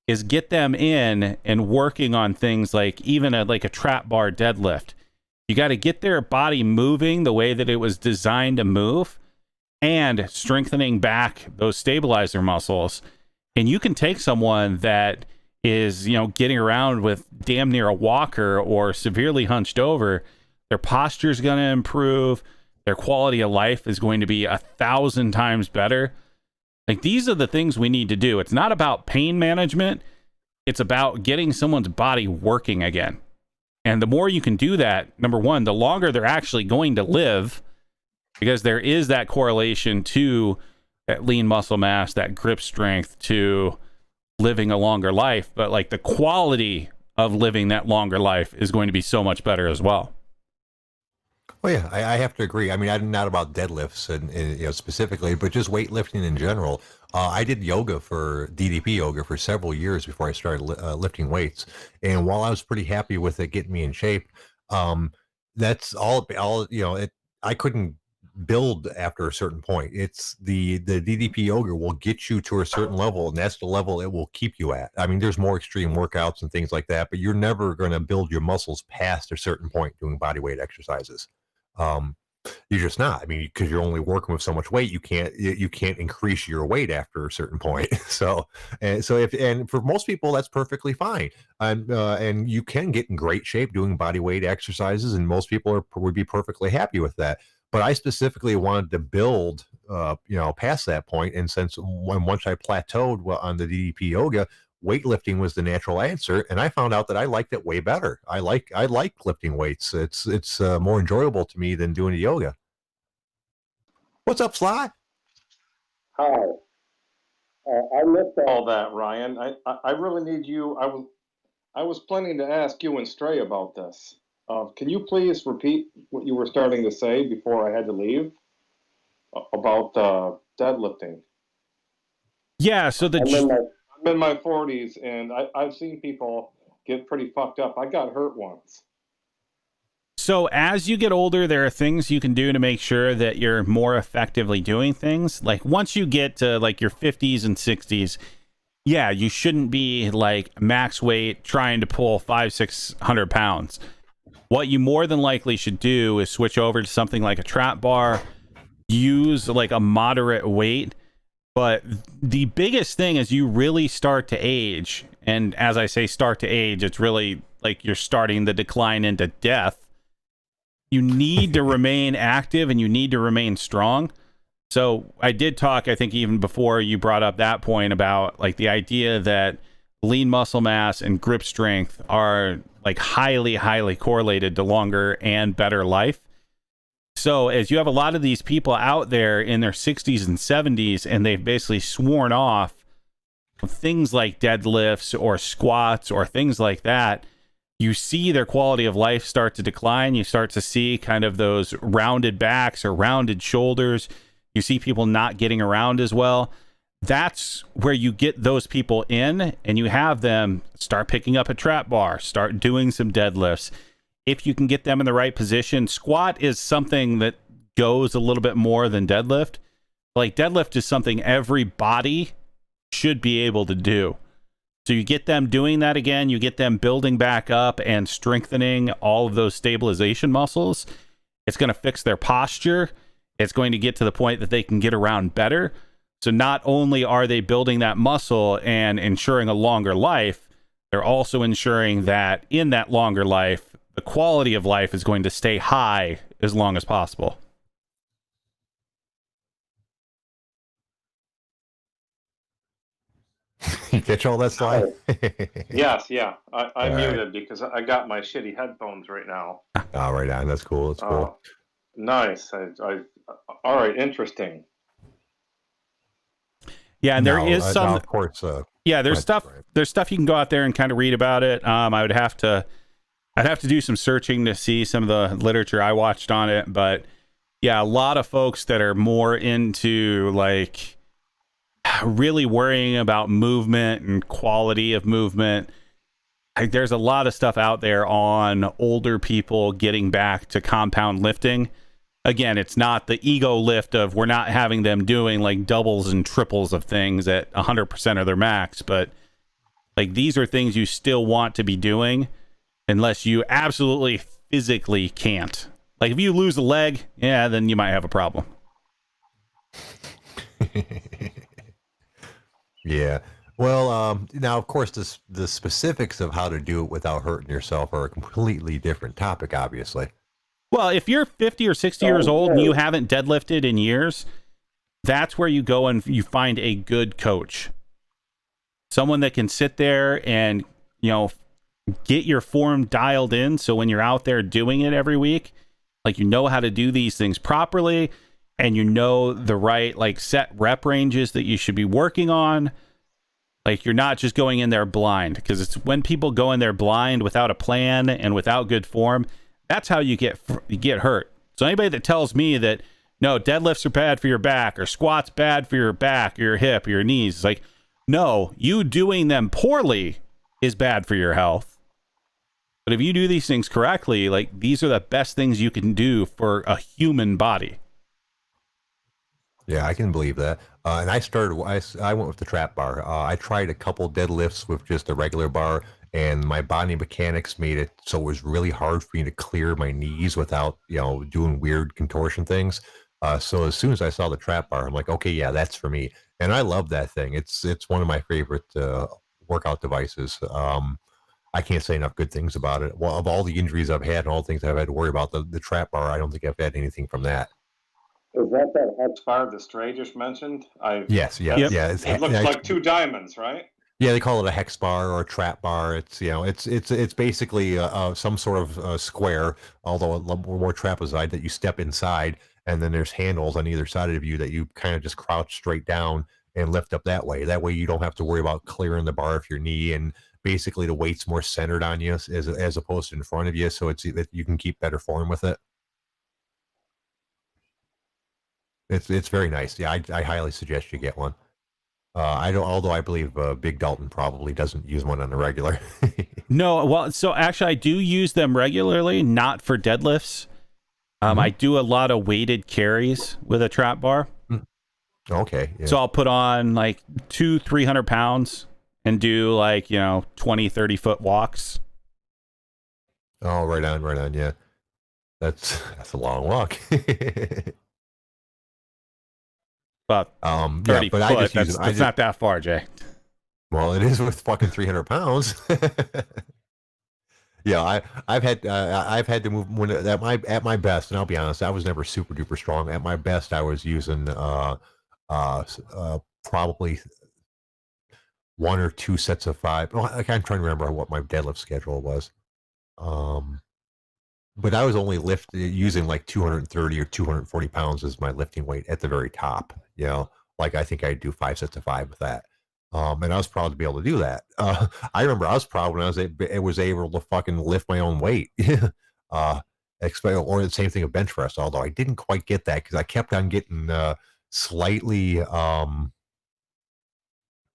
Speaker 3: is get them in and working on things like even like a trap bar deadlift. You got to get their body moving the way that it was designed to move and strengthening back those stabilizer muscles. And you can take someone that is, getting around with damn near a walker or severely hunched over, their posture is going to improve. Their quality of life is going to be 1,000 times better. Like, these are the things we need to do. It's not about pain management. It's about getting someone's body working again. And the more you can do that, number one, the longer they're actually going to live, because there is that correlation to that lean muscle mass, that grip strength, to living a longer life. But like, the quality of living that longer life is going to be so much better as well.
Speaker 2: Well, yeah, I have to agree. I mean, I'm not about deadlifts and specifically, but just weightlifting in general. I did DDP yoga for several years before I started lifting weights. And while I was pretty happy with it getting me in shape, that's all, I couldn't build after a certain point. It's the DDP yoga will get you to a certain level, and that's the level it will keep you at. I mean, there's more extreme workouts and things like that, but you're never going to build your muscles past a certain point doing body weight exercises. You're just not. I mean, because you're only working with so much weight, you can't increase your weight after a certain point. So for most people, that's perfectly fine. And you can get in great shape doing body weight exercises, and most people would be perfectly happy with that. But I specifically wanted to build, past that point. And once I plateaued on the DDP yoga, weightlifting was the natural answer, and I found out that I liked it way better. I like lifting weights. It's more enjoyable to me than doing the yoga. What's up, Sly?
Speaker 4: Hi. I missed all that, Ryan. I really need you. I was planning to ask you and Stray about this. Can you please repeat what you were starting to say before I had to leave about deadlifting?
Speaker 3: Yeah, so
Speaker 4: I'm in my 40s, and I've seen people get pretty fucked up. I got hurt once.
Speaker 3: So as you get older, there are things you can do to make sure that you're more effectively doing things. Like, once you get to like your 50s and 60s, yeah, you shouldn't be like max weight trying to pull 500-600 pounds. What you more than likely should do is switch over to something like a trap bar, use like a moderate weight. But the biggest thing is you really start to age. And as I say, start to age, it's really like you're starting the decline into death. You need to remain active and you need to remain strong. So I did talk, I think, even before you brought up that point about like the idea that lean muscle mass and grip strength are like highly, highly correlated to longer and better life. So as you have a lot of these people out there in their 60s and 70s, and they've basically sworn off things like deadlifts or squats or things like that, you see their quality of life start to decline. You start to see kind of those rounded backs or rounded shoulders. You see people not getting around as well. That's where you get those people in, and you have them start picking up a trap bar, start doing some deadlifts. If you can get them in the right position, squat is something that goes a little bit more than deadlift. Like, deadlift is something every body should be able to do. So you get them doing that again, you get them building back up and strengthening all of those stabilization muscles. It's going to fix their posture. It's going to get to the point that they can get around better. So not only are they building that muscle and ensuring a longer life, they're also ensuring that in that longer life, the quality of life is going to stay high as long as possible.
Speaker 2: You catch all that, Sly?
Speaker 4: Yes, yeah. I muted because I got my shitty headphones right now.
Speaker 2: Oh, right on. That's cool. That's cool.
Speaker 4: Nice. All right, interesting.
Speaker 3: Yeah, and there is some,
Speaker 2: of course.
Speaker 3: there's stuff.
Speaker 2: Right.
Speaker 3: There's stuff you can go out there and kind of read about it. I'd have to do some searching to see some of the literature I watched on it, but yeah, a lot of folks that are more into like really worrying about movement and quality of movement. Like, there's a lot of stuff out there on older people getting back to compound lifting. Again, it's not the ego lift of, we're not having them doing like doubles and triples of things at 100% of their max, but like, these are things you still want to be doing unless you absolutely physically can't. Like, if you lose a leg, yeah, then you might have a problem.
Speaker 2: Yeah. Well, now of course the specifics of how to do it without hurting yourself are a completely different topic, obviously.
Speaker 3: Well, if you're 50 or 60 years old and you haven't deadlifted in years, that's where you go and you find a good coach. Someone that can sit there and, get your form dialed in, so when you're out there doing it every week, like, you know how to do these things properly, and you know the right, like, set rep ranges that you should be working on. Like, you're not just going in there blind, because it's when people go in there blind without a plan and without good form, that's how you get hurt. So anybody that tells me that, no, deadlifts are bad for your back, or squats bad for your back or your hip or your knees, it's like, no, you doing them poorly is bad for your health. But if you do these things correctly, like, these are the best things you can do for a human body.
Speaker 2: Yeah, I can believe that. And I went with the trap bar. I tried a couple deadlifts with just a regular bar, and my body mechanics made it so it was really hard for me to clear my knees without, doing weird contortion things. So as soon as I saw the trap bar, I'm like, okay, yeah, that's for me. And I love that thing. It's one of my favorite workout devices. I can't say enough good things about it. Well, of all the injuries I've had and all the things I've had to worry about, the trap bar, I don't think I've had anything from that.
Speaker 4: Is that hex bar that Stray just mentioned?
Speaker 2: Yes.
Speaker 3: Yep.
Speaker 2: Yeah.
Speaker 4: It looks like two diamonds, right?
Speaker 2: Yeah, they call it a hex bar or a trap bar. It's it's basically some sort of square, although a little more trapezoid that you step inside, and then there's handles on either side of you that you kind of just crouch straight down and lift up that way. That way you don't have to worry about clearing the bar of your knee, and basically the weight's more centered on you as opposed to in front of you, so you can keep better form with it. It's very nice. Yeah, I highly suggest you get one. I don't, although I believe Big Dalton probably doesn't use one on the regular.
Speaker 3: No, well, so actually I do use them regularly, not for deadlifts. I do a lot of weighted carries with a trap bar.
Speaker 2: Okay. Yeah.
Speaker 3: So I'll put on like 200-300 pounds and do like, 20-30 foot walks.
Speaker 2: Oh, right on. Yeah. That's a long walk.
Speaker 3: About 30
Speaker 2: but
Speaker 3: foot. That's not that far, Jay.
Speaker 2: Well, it is with fucking 300 pounds. Yeah, I've had to move when at my best, and I'll be honest, I was never super duper strong. At my best, I was using probably 1 or 2 sets of 5. Well, I'm trying to remember what my deadlift schedule was. But I was only using like 230 or 240 pounds as my lifting weight at the very top. Like I think I'd do 5 sets of 5 with that. And I was proud to be able to do that. I remember I was proud when I was able to fucking lift my own weight. Or the same thing with bench press, although I didn't quite get that because I kept on getting slightly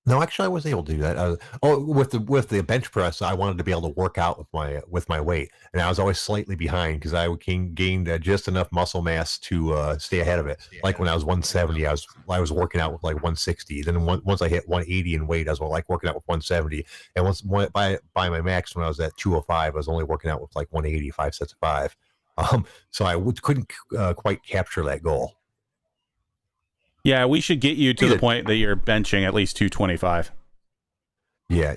Speaker 2: no, actually, I was able to do that. With the bench press, I wanted to be able to work out with my weight, and I was always slightly behind because I gained just enough muscle mass to stay ahead of it. Like when I was 170, I was working out with like 160. Then once I hit 180 in weight, I was like working out with 170. And once by my max, when I was at 205, I was only working out with like 180, 5 sets of 5. So I couldn't quite capture that goal.
Speaker 3: Yeah, we should get you to the point that you're benching at least 225.
Speaker 2: Yeah,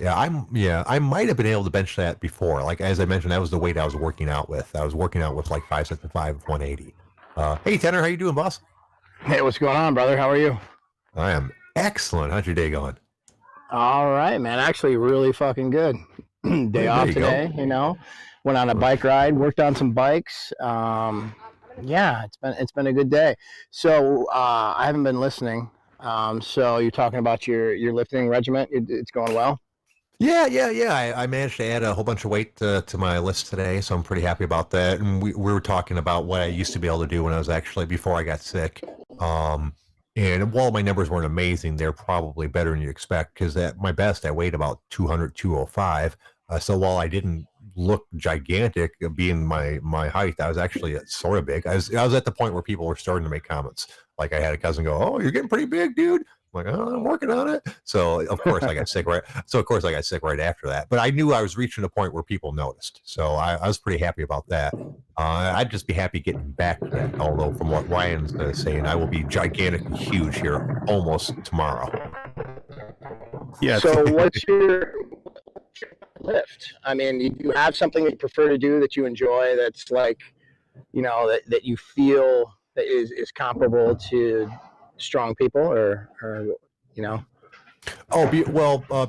Speaker 2: I might have been able to bench that before. Like as I mentioned, that was the weight I was working out with. I was working out with like 5 sets of 5 of 180. Hey Tanner, how you doing, boss?
Speaker 5: Hey, what's going on, brother? How are you?
Speaker 2: I am excellent. How's your day going?
Speaker 5: All right, man. Actually, really fucking good. Day off today, Went on a bike ride, worked on some bikes. Yeah, it's been a good day. So I haven't been listening. So you're talking about your lifting regiment. It's going well.
Speaker 2: Yeah. I managed to add a whole bunch of weight to my list today, so I'm pretty happy about that. And we were talking about what I used to be able to do when I was before I got sick. And while my numbers weren't amazing, they're probably better than you expect because at my best, I weighed about 200, 205. So while I didn't look gigantic being my height, I was actually sort of big. I was at the point where people were starting to make comments. Like I had a cousin go, "Oh, you're getting pretty big, dude." I'm like, "Oh, I'm working on it." So of course I got sick right after that. But I knew I was reaching a point where people noticed. So I was pretty happy about that. I'd just be happy getting back to that. Although from what Ryan's saying, I will be gigantic and huge here almost tomorrow.
Speaker 3: Yeah.
Speaker 5: So what's your lift? I mean, do you have something that you prefer to do that you enjoy that's like, that you feel that is comparable to strong people or you know?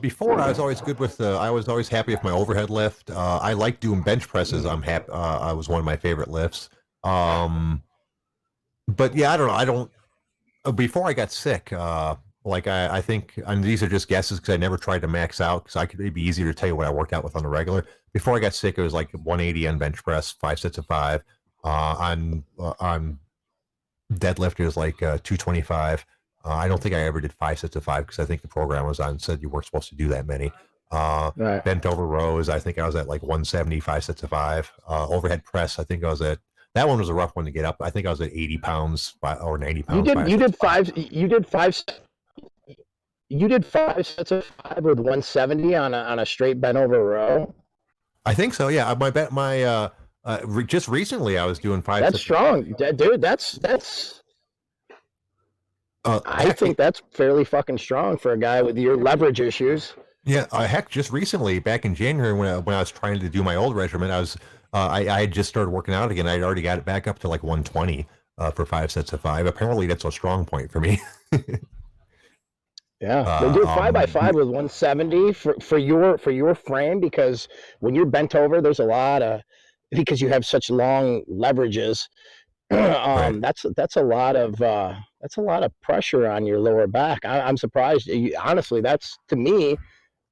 Speaker 2: Before I was always good with I was always happy with my overhead lift. I like doing bench presses. I'm happy. I was one of my favorite lifts. But yeah, I don't know. I don't. Before I got sick, I think, and these are just guesses because I never tried to max out because it'd be easier to tell you what I worked out with on the regular. Before I got sick, it was like 180 on bench press, 5 sets of 5. On deadlift, it was like 225. I don't think I ever did 5 sets of 5 because I think the program was on said you weren't supposed to do that many.
Speaker 5: Right.
Speaker 2: Bent over rows, I think I was at like 170, 5 sets of 5. Overhead press, I think I was at, that one was a rough one to get up. I think I was at 80 pounds or 90 pounds.
Speaker 5: You did 5 sets of 5 with 170 on a straight bent over row.
Speaker 2: I think so. Yeah, just recently I was doing 5.
Speaker 5: That's strong, dude. That's. I think that's fairly fucking strong for a guy with your leverage issues.
Speaker 2: Yeah, heck, just recently, back in January, when I was trying to do my old regimen, I had just started working out again. I'd already got it back up to like 120 for 5 sets of 5. Apparently, that's a strong point for me.
Speaker 5: Yeah, they do 5x5 with 170 for your frame, because when you're bent over, there's a lot of, because you have such long leverages.
Speaker 2: Right.
Speaker 5: That's a lot of pressure on your lower back. I'm surprised. Honestly, that's, to me,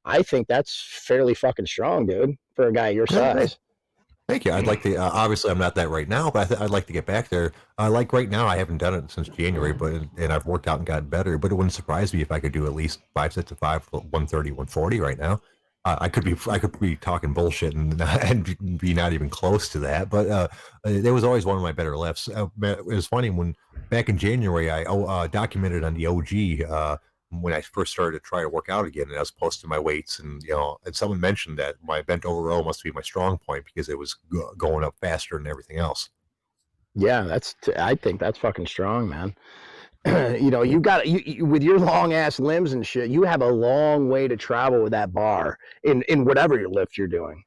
Speaker 5: I think that's fairly fucking strong, dude, for a guy your size.
Speaker 2: Thank you. I'd like to. Obviously, I'm not that right now, but I'd like to get back there. Like right now, I haven't done it since January, and I've worked out and gotten better. But it wouldn't surprise me if I could do at least 5 sets of 5, 130, 140 right now. I could be talking bullshit and be not even close to that. But it was always one of my better lifts. It was funny when back in January I documented on the OG when I first started to try to work out again, and I was posting my weights, and and someone mentioned that my bent over row must be my strong point because it was going up faster than everything else.
Speaker 5: Yeah, I think that's fucking strong, man. You got with your long ass limbs and shit, you have a long way to travel with that bar in whatever your lift you're doing.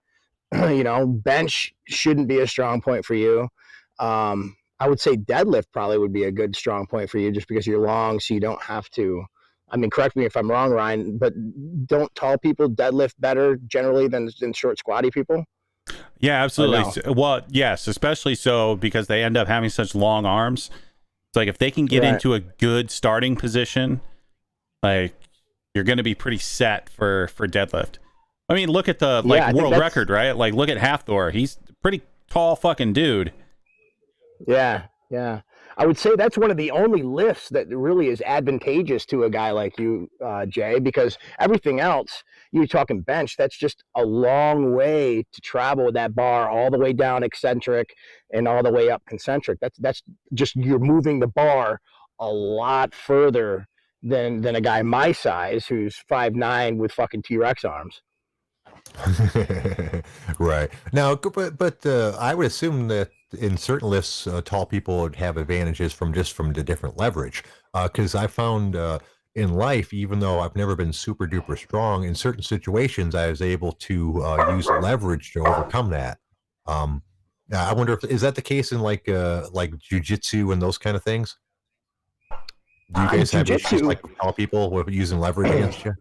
Speaker 5: Bench shouldn't be a strong point for you. I would say deadlift probably would be a good strong point for you, just because you're long, so you don't have to. I mean, correct me if I'm wrong, Ryan, but don't tall people deadlift better generally than short, squatty people?
Speaker 3: Yeah, absolutely. No? Well, yes, especially so because they end up having such long arms. It's like if they can get into a good starting position, like you're going to be pretty set for deadlift. I mean, look at the world record, right? Like look at Halfthor. He's a pretty tall fucking dude.
Speaker 5: Yeah. I would say that's one of the only lifts that really is advantageous to a guy like you, Jay, because everything else, you're talking bench, that's just a long way to travel with that bar all the way down eccentric and all the way up concentric. That's just, you're moving the bar a lot further than a guy my size who's 5'9" with fucking T-Rex arms.
Speaker 2: Right. Now, but I would assume that in certain lifts, tall people would have advantages from the different leverage. Because I found in life, even though I've never been super duper strong, in certain situations, I was able to use leverage to overcome that. I wonder is that the case in like jujitsu and those kind of things? Do you guys have issues like tall people with using leverage against you?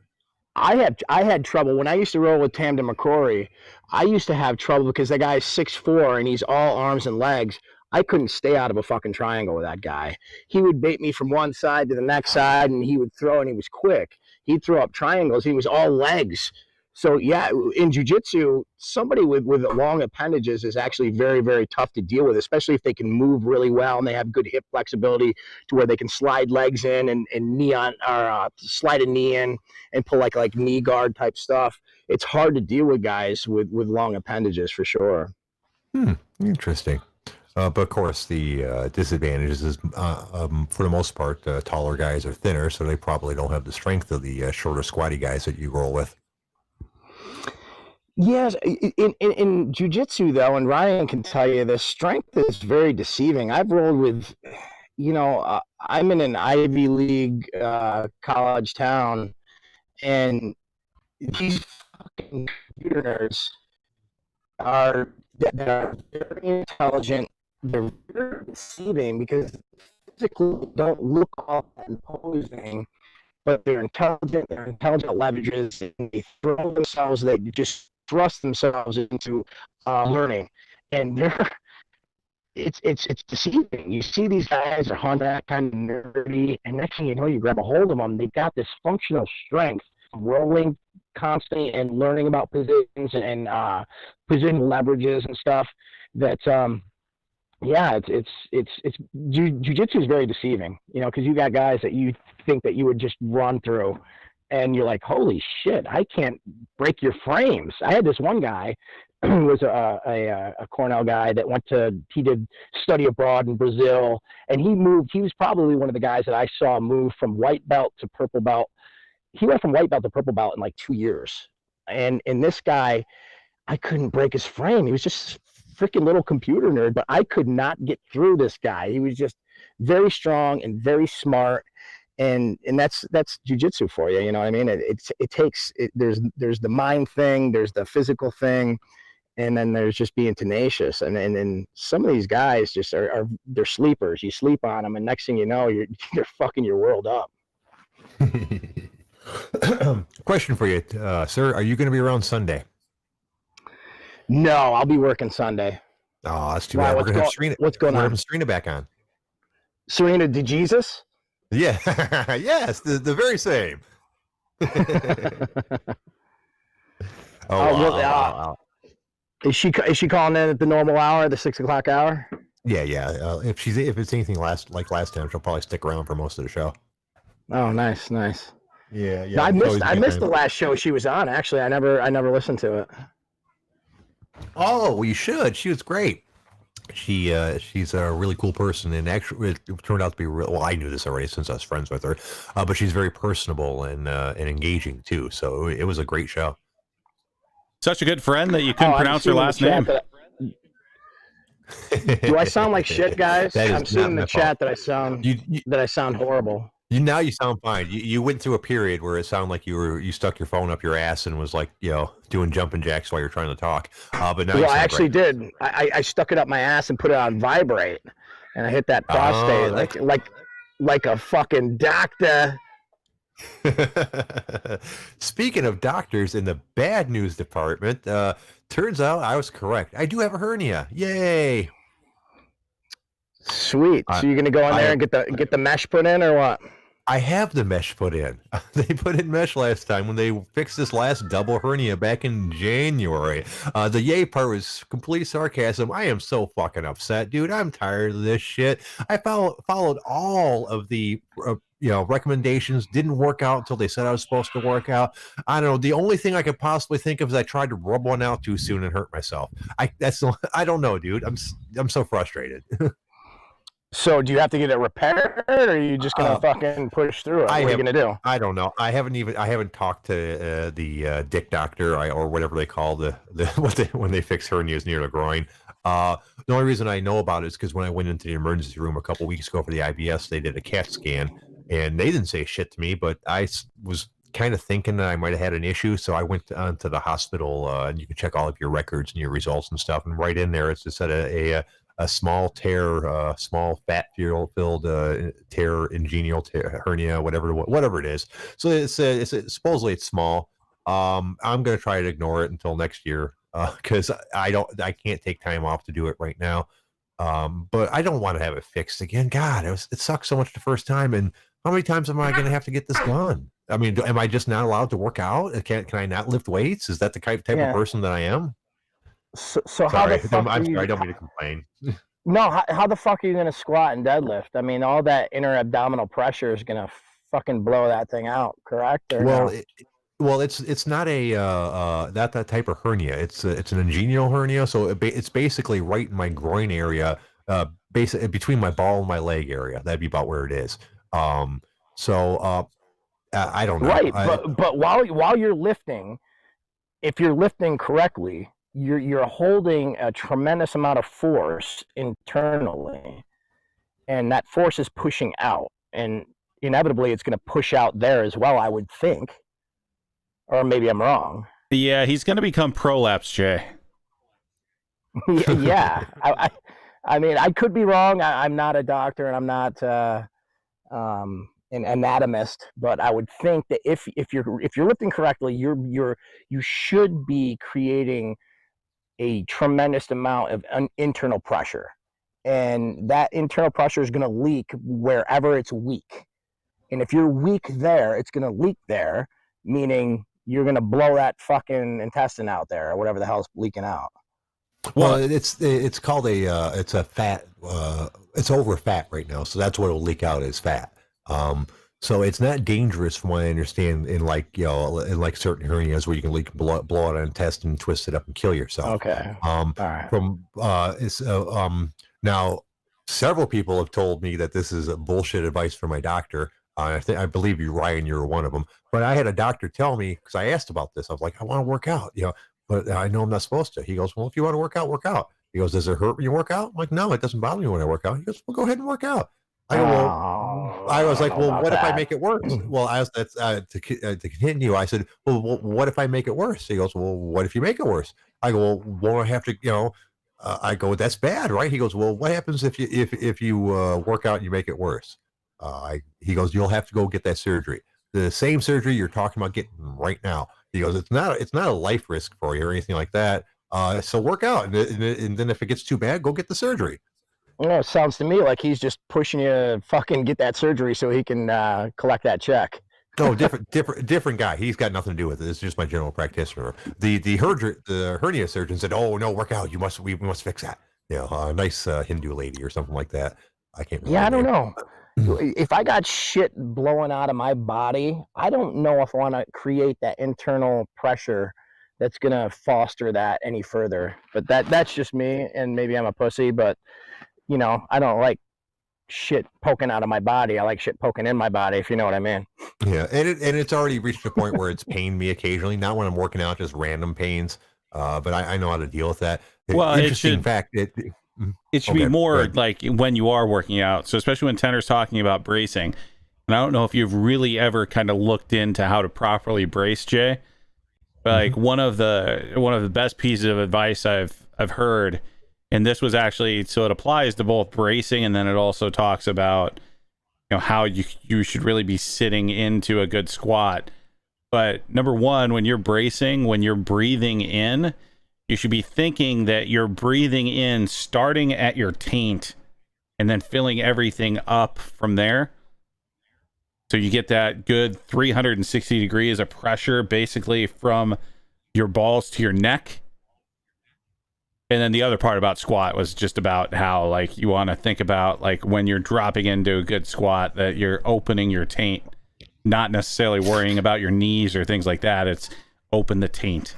Speaker 5: I had trouble when I used to roll with Tamden McCrory. I used to have trouble because that guy's 6'4" and he's all arms and legs. I couldn't stay out of a fucking triangle with that guy. He would bait me from one side to the next side, and he would throw, and he was quick. He'd throw up triangles. He was all legs. So yeah, in jiu-jitsu, somebody with long appendages is actually very, very tough to deal with, especially if they can move really well and they have good hip flexibility to where they can slide legs in and knee on, or slide a knee in and pull like knee guard type stuff. It's hard to deal with guys with long appendages for sure.
Speaker 2: Interesting. But of course, the disadvantages is, for the most part, taller guys are thinner, so they probably don't have the strength of the shorter, squatty guys that you roll with.
Speaker 5: Yes, in jiu-jitsu though, and Ryan can tell you, the strength is very deceiving. I've rolled with, I'm in an Ivy League college town, And these fucking computer nerds are that are very intelligent. They're very deceiving because physically don't look all that imposing, but they're intelligent. They're intelligent leverages, and they throw themselves. They just thrust themselves into learning, and they're it's deceiving. You see these guys are on that kind of nerdy, and next thing you know, you grab a hold of them. They've got this functional strength, rolling constantly and learning about positions and position leverages and stuff. That yeah, it's jujitsu is very deceiving. You know, because you got guys that you think that you would just run through, and you're like, holy shit, I can't break your frames. I had this one guy who was a Cornell guy that he did study abroad in Brazil, and he was probably one of the guys that I saw move from white belt to purple belt. He went from white belt to purple belt in like 2 years. And this guy, I couldn't break his frame. He was just freaking little computer nerd, but I could not get through this guy. He was just very strong and very smart. And that's jujitsu for you. You know what I mean? There's the mind thing, there's the physical thing, and then there's just being tenacious. And then some of these guys just they're sleepers. You sleep on them, and next thing you know, you're fucking your world up.
Speaker 2: Question for you, sir. Are you going to be around Sunday?
Speaker 5: No, I'll be working Sunday.
Speaker 2: Oh, that's too bad. We're going to have Serena.
Speaker 5: What's going on?
Speaker 2: We're having Serena back on.
Speaker 5: Serena DeJesus?
Speaker 2: Yeah. Yes, the very same.
Speaker 5: Is she calling in at the normal hour, the 6 o'clock hour?
Speaker 2: Yeah. If it's anything like last time, she'll probably stick around for most of the show.
Speaker 5: Oh, nice.
Speaker 2: Yeah.
Speaker 5: No, I missed the last show she was on. Actually, I never listened to it.
Speaker 2: Oh, well, you should. She was great. She's a really cool person, and actually, it turned out to be real. Well, I knew this already since I was friends with her, but she's very personable and engaging too. So it was a great show.
Speaker 3: Such a good friend that you couldn't pronounce her last name.
Speaker 5: Do I sound like shit, guys? I'm seeing in the chat that I sound horrible.
Speaker 2: Now you sound fine. You went through a period where it sounded like you stuck your phone up your ass and was like, doing jumping jacks while you're trying to talk. But now I actually
Speaker 5: did. I stuck it up my ass and put it on vibrate, and I hit that prostate like a fucking doctor.
Speaker 2: Speaking of doctors in the bad news department, turns out I was correct. I do have a hernia. Yay!
Speaker 5: Sweet. So you're gonna go in there and get the mesh put in, or what?
Speaker 2: I have the mesh put in. They put in mesh last time when they fixed this last double hernia back in January. The yay part was complete sarcasm. I am so fucking upset, dude. I'm tired of this shit. I followed all of the recommendations. Didn't work out until they said I was supposed to work out. I don't know. The only thing I could possibly think of is I tried to rub one out too soon and hurt myself. I don't know, dude. I'm so frustrated.
Speaker 5: So do you have to get it repaired, or are you just gonna fucking push through it? What are you gonna do?
Speaker 2: I don't know. I haven't talked to the dick doctor or whatever they call when they fix hernias near the groin. The only reason I know about it is because when I went into the emergency room a couple weeks ago for the IBS, they did a CAT scan, and they didn't say shit to me, but I was kind of thinking that I might have had an issue, so I went on to the hospital, and you can check all of your records and your results and stuff, and right in there it said a small tear, small fat-filled tear, ingenial tear, hernia, whatever it is. So it's supposedly it's small. I'm gonna try to ignore it until next year because I can't take time off to do it right now. But I don't want to have it fixed again. God, it sucks so much the first time. And how many times am I gonna have to get this done? I mean, am I just not allowed to work out? Can I not lift weights? Is that the type of person that I am?
Speaker 5: So
Speaker 2: sorry,
Speaker 5: how the fuck
Speaker 2: I'm sorry, I don't mean to complain.
Speaker 5: No, how the fuck are you gonna squat and deadlift? I mean, all that inner abdominal pressure is gonna fucking blow that thing out, correct? Or
Speaker 2: well, it's not a that type of hernia. It's an ingenial hernia, so it's basically right in my groin area, basically between my ball and my leg area. That'd be about where it is. I don't know.
Speaker 5: Right, but while you're lifting, if you're lifting correctly, you're holding a tremendous amount of force internally, and that force is pushing out, and inevitably it's going to push out there as well, I would think. or maybe I'm wrong.
Speaker 3: Yeah, he's going to become prolapse, Jay.
Speaker 5: Yeah, I mean, I could be wrong. I'm not a doctor, and I'm not an anatomist, but I would think that if you're lifting correctly, you should be creating a tremendous amount of internal pressure, and that internal pressure is going to leak wherever it's weak. And if you're weak there, it's going to leak there, meaning you're going to blow that fucking intestine out there or whatever the hell's leaking out.
Speaker 2: Well, it's called it's a fat, it's over fat right now. So that's what will leak out is fat. So it's not dangerous from what I understand in like, in like certain hernias where you can leak blow out an intestine, twist it up and kill yourself.
Speaker 5: Okay.
Speaker 2: All right. Now several people have told me that this is a bullshit advice from my doctor. I believe you, Ryan, you're one of them. But I had a doctor tell me, because I asked about this, I was like, I want to work out, but I know I'm not supposed to. He goes, well, if you want to work out, work out. He goes, does it hurt when you work out? I'm like, no, it doesn't bother me when I work out. He goes, well, go ahead and work out. I was like, well, what if I make it worse? Well, to continue, I said, well, what if I make it worse? He goes, well, what if you make it worse? I go, well, won't I have to, I go, that's bad, right? He goes, well, what happens if you work out and you make it worse? He goes, you'll have to go get that surgery. The same surgery you're talking about getting right now. He goes, it's not a life risk for you or anything like that. So work out, and then if it gets too bad, go get the surgery.
Speaker 5: It sounds to me like he's just pushing you to fucking get that surgery so he can collect that check.
Speaker 2: No, different guy. He's got nothing to do with it. It's just my general practitioner. The hernia surgeon said, "Oh no, work out. We must fix that." A nice Hindu lady or something like that. I can't remember.
Speaker 5: Yeah, I don't know. If I got shit blowing out of my body, I don't know if I want to create that internal pressure that's going to foster that any further. But that's just me, and maybe I'm a pussy, but, I don't like shit poking out of my body. I like shit poking in my body, if you know what I mean.
Speaker 2: Yeah, and it's already reached a point where it's pained me occasionally, not when I'm working out, just random pains. But I know how to deal with that.
Speaker 3: Well,
Speaker 2: interesting
Speaker 3: fact, it should be more like when you are working out. So especially when Tanner's talking about bracing, and I don't know if you've really ever kind of looked into how to properly brace, Jay. But like one of the best pieces of advice I've heard, and this was actually, so it applies to both bracing, and then it also talks about how you should really be sitting into a good squat. But number one, when you're bracing, when you're breathing in, you should be thinking that you're breathing in starting at your taint and then filling everything up from there. So you get that good 360 degrees of pressure basically from your balls to your neck. And then the other part about squat was just about how like you want to think about like when you're dropping into a good squat that you're opening your taint, not necessarily worrying about your knees or things like that. It's open the taint.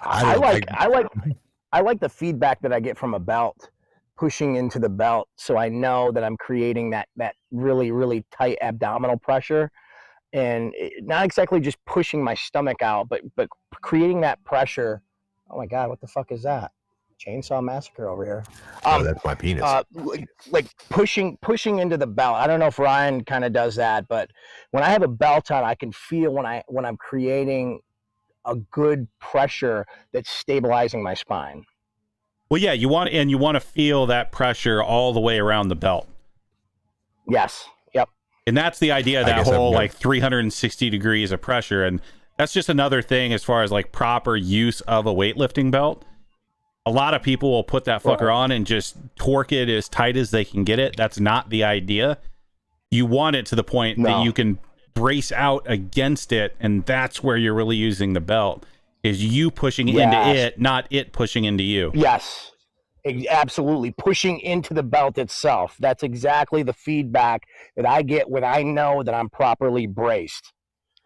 Speaker 5: I like the feedback that I get from a belt, pushing into the belt, so I know that I'm creating that really, really tight abdominal pressure, and not exactly just pushing my stomach out, but creating that pressure. Oh my God, what the fuck is that? Chainsaw Massacre over here.
Speaker 2: That's my penis.
Speaker 5: Like pushing into the belt. I don't know if Ryan kind of does that, but when I have a belt on, I can feel when I'm creating a good pressure that's stabilizing my spine.
Speaker 3: Well, yeah, you want to feel that pressure all the way around the belt.
Speaker 5: Yes. Yep.
Speaker 3: And that's the idea of that whole like 360 degrees of pressure. And that's just another thing as far as like proper use of a weightlifting belt. A lot of people will put that fucker on and just torque it as tight as they can get it. That's not the idea. You want it to the point that you can brace out against it, and that's where you're really using the belt, is you pushing into it, not it pushing into you.
Speaker 5: Yes, absolutely. Pushing into the belt itself. That's exactly the feedback that I get when I know that I'm properly braced.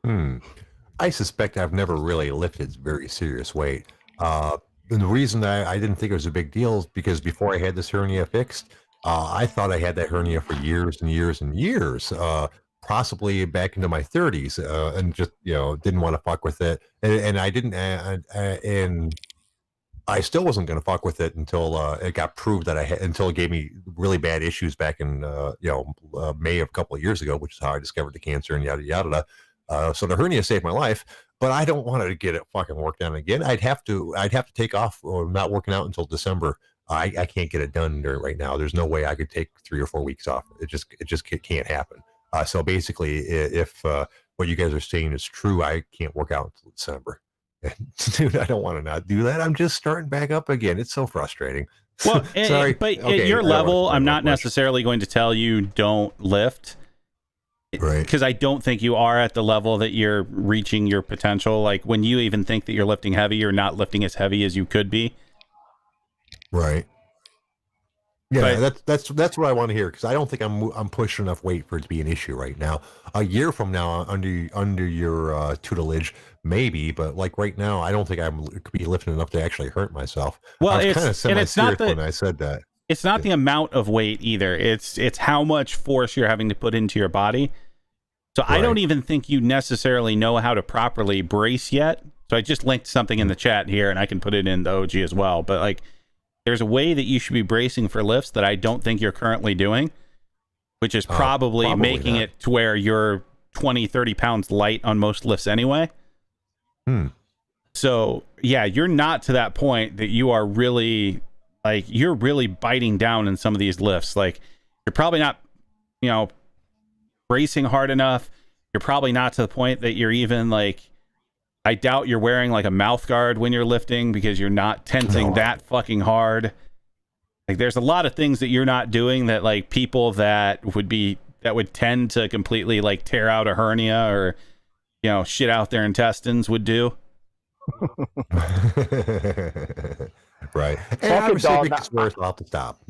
Speaker 2: I suspect I've never really lifted very serious weight. And the reason that I didn't think it was a big deal is because before I had this hernia fixed, I thought I had that hernia for years and years and years, possibly back into my 30s, and just didn't want to fuck with it, and I didn't, and I still wasn't going to fuck with it until it got proved that I had, until it gave me really bad issues back in May of a couple of years ago, which is how I discovered the cancer and yada yada. So the hernia saved my life, but I don't want to get it fucking worked on again. I'd have to take off or not working out until December. I can't get it done right now. There's no way I could take 3 or 4 weeks off. It just can't happen. So basically, if what you guys are saying is true, I can't work out until December. Dude, I don't want to not do that. I'm just starting back up again. It's so frustrating.
Speaker 3: Well,
Speaker 2: sorry,
Speaker 3: but
Speaker 2: okay,
Speaker 3: at your level, I'm not
Speaker 2: much.
Speaker 3: necessarily going to tell you don't lift.
Speaker 2: Right.
Speaker 3: Because I don't think you are at the level that you're reaching your potential. Like when you even think that you're lifting heavy, you're not lifting as heavy as you could be.
Speaker 2: Right. Yeah,
Speaker 3: But,
Speaker 2: that's what I want to hear, because I don't think I'm pushing enough weight for it to be an issue right now. A year from now, under your tutelage, maybe, but like right now, I don't think I'm could be lifting enough to actually hurt myself.
Speaker 3: well,
Speaker 2: I was kind of
Speaker 3: it's not
Speaker 2: semi-serious when I said that.
Speaker 3: It's not the amount of weight either. It's how much force you're having to put into your body. So I don't even think you necessarily know how to properly brace yet. So I just linked something in the chat here, and I can put it in the OG as well. But like, there's a way that you should be bracing for lifts that I don't think you're currently doing, which is probably making it to where you're 20, 30 pounds light on most lifts anyway. So yeah, you're not to that point that you are really like, you're really biting down in some of these lifts. Like you're probably not, bracing hard enough. You're probably not to the point that you're even like, I doubt you're wearing like a mouth guard when you're lifting, because you're not tensing that fucking hard. Like there's a lot of things that you're not doing that like people that would tend to completely like tear out a hernia or, shit out their intestines would do.
Speaker 2: Right. And obviously, if it's worse, I'll have to stop,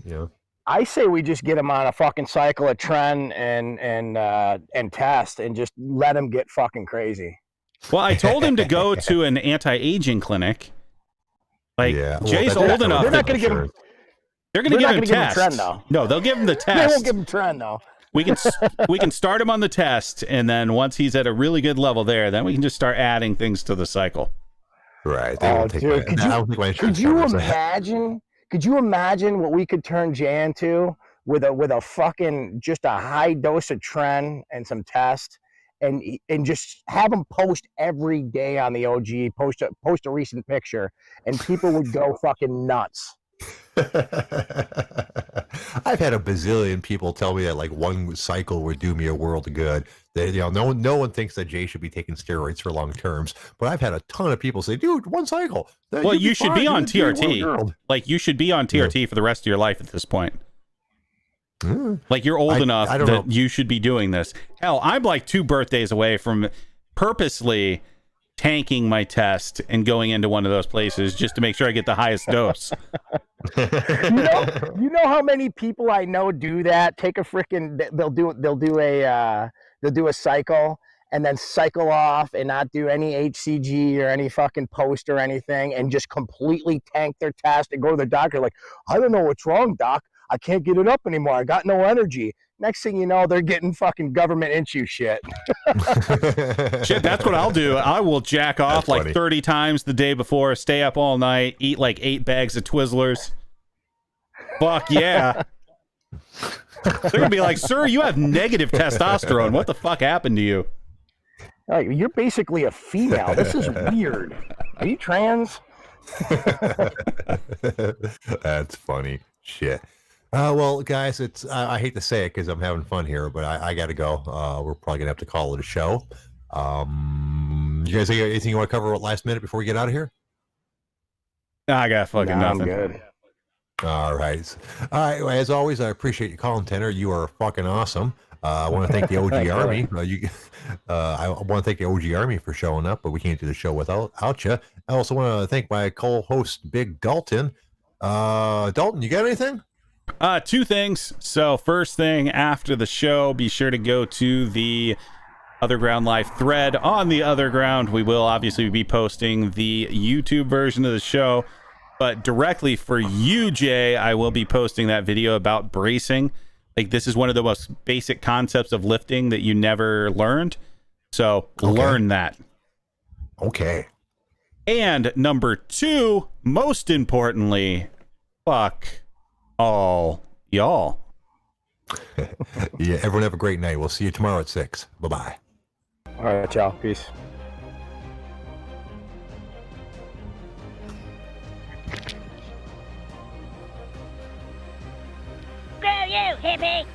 Speaker 5: I say we just get him on a fucking cycle of tren and test and just let him get fucking crazy.
Speaker 3: Well, I told him to go to an anti-aging clinic. Like Jay's old enough.
Speaker 5: They're not going to give him.
Speaker 3: They're going to give him
Speaker 5: test.
Speaker 3: tren though. No, they'll give him the test.
Speaker 5: They won't give him tren though.
Speaker 3: We can start him on the test, and then once he's at a really good level there, then we can just start adding things to the cycle.
Speaker 2: Right.
Speaker 5: Could you imagine? Could you imagine what we could turn Jay into with a fucking just a high dose of tren and some test, and just have him post every day on the OG, post a recent picture, and people would go fucking nuts.
Speaker 2: I've had a bazillion people tell me that like one cycle would do me a world of good. That no one thinks that Jay should be taking steroids for long terms, but I've had a ton of people say, "Dude, one cycle."
Speaker 3: Well, you should be on TRT. Like you should be on TRT for the rest of your life at this point. Like you're old enough that you should be doing this. Hell, I'm like 2 birthdays away from purposely tanking my test and going into one of those places just to make sure I get the highest dose.
Speaker 5: You know how many people I know do that? Take a freaking they'll do a cycle and then cycle off and not do any HCG or any fucking post or anything, and just completely tank their test and go to the doctor like, I don't know what's wrong, doc. I can't get it up anymore. I got no energy. Next thing you know, they're getting fucking government issue shit.
Speaker 3: Shit, that's what I'll do. I will jack off like 30 times the day before, stay up all night, eat like 8 bags of Twizzlers. Fuck yeah. They're gonna be like, sir, you have negative testosterone. What the fuck happened to you?
Speaker 5: Like, you're basically a female. This is weird. Are you trans?
Speaker 2: That's funny. Shit. Well, guys, it's I hate to say it because I'm having fun here, but I got to go. We're probably gonna have to call it a show. You guys, anything you want to cover last minute before we get out of here?
Speaker 3: I got fucking nothing.
Speaker 5: I'm good.
Speaker 2: All right. As always, I appreciate you calling, Tanner. You are fucking awesome. I want to thank the OG Army. I want to thank the OG Army for showing up, but we can't do the show without you. I also want to thank my co-host, Big Dalton. Dalton, you got anything?
Speaker 3: 2 things. So first thing, after the show, be sure to go to the OtherGround live thread on the OtherGround. We will obviously be posting the YouTube version of the show, but directly for you, Jay, I will be posting that video about bracing. Like, this is one of the most basic concepts of lifting that you never learned. So learn that.
Speaker 2: Okay.
Speaker 3: And number 2, most importantly, fuck all y'all.
Speaker 2: Yeah, everyone have a great night. We'll see you tomorrow at 6. Bye-bye.
Speaker 5: All right, y'all. Peace.
Speaker 6: Screw you, hippie!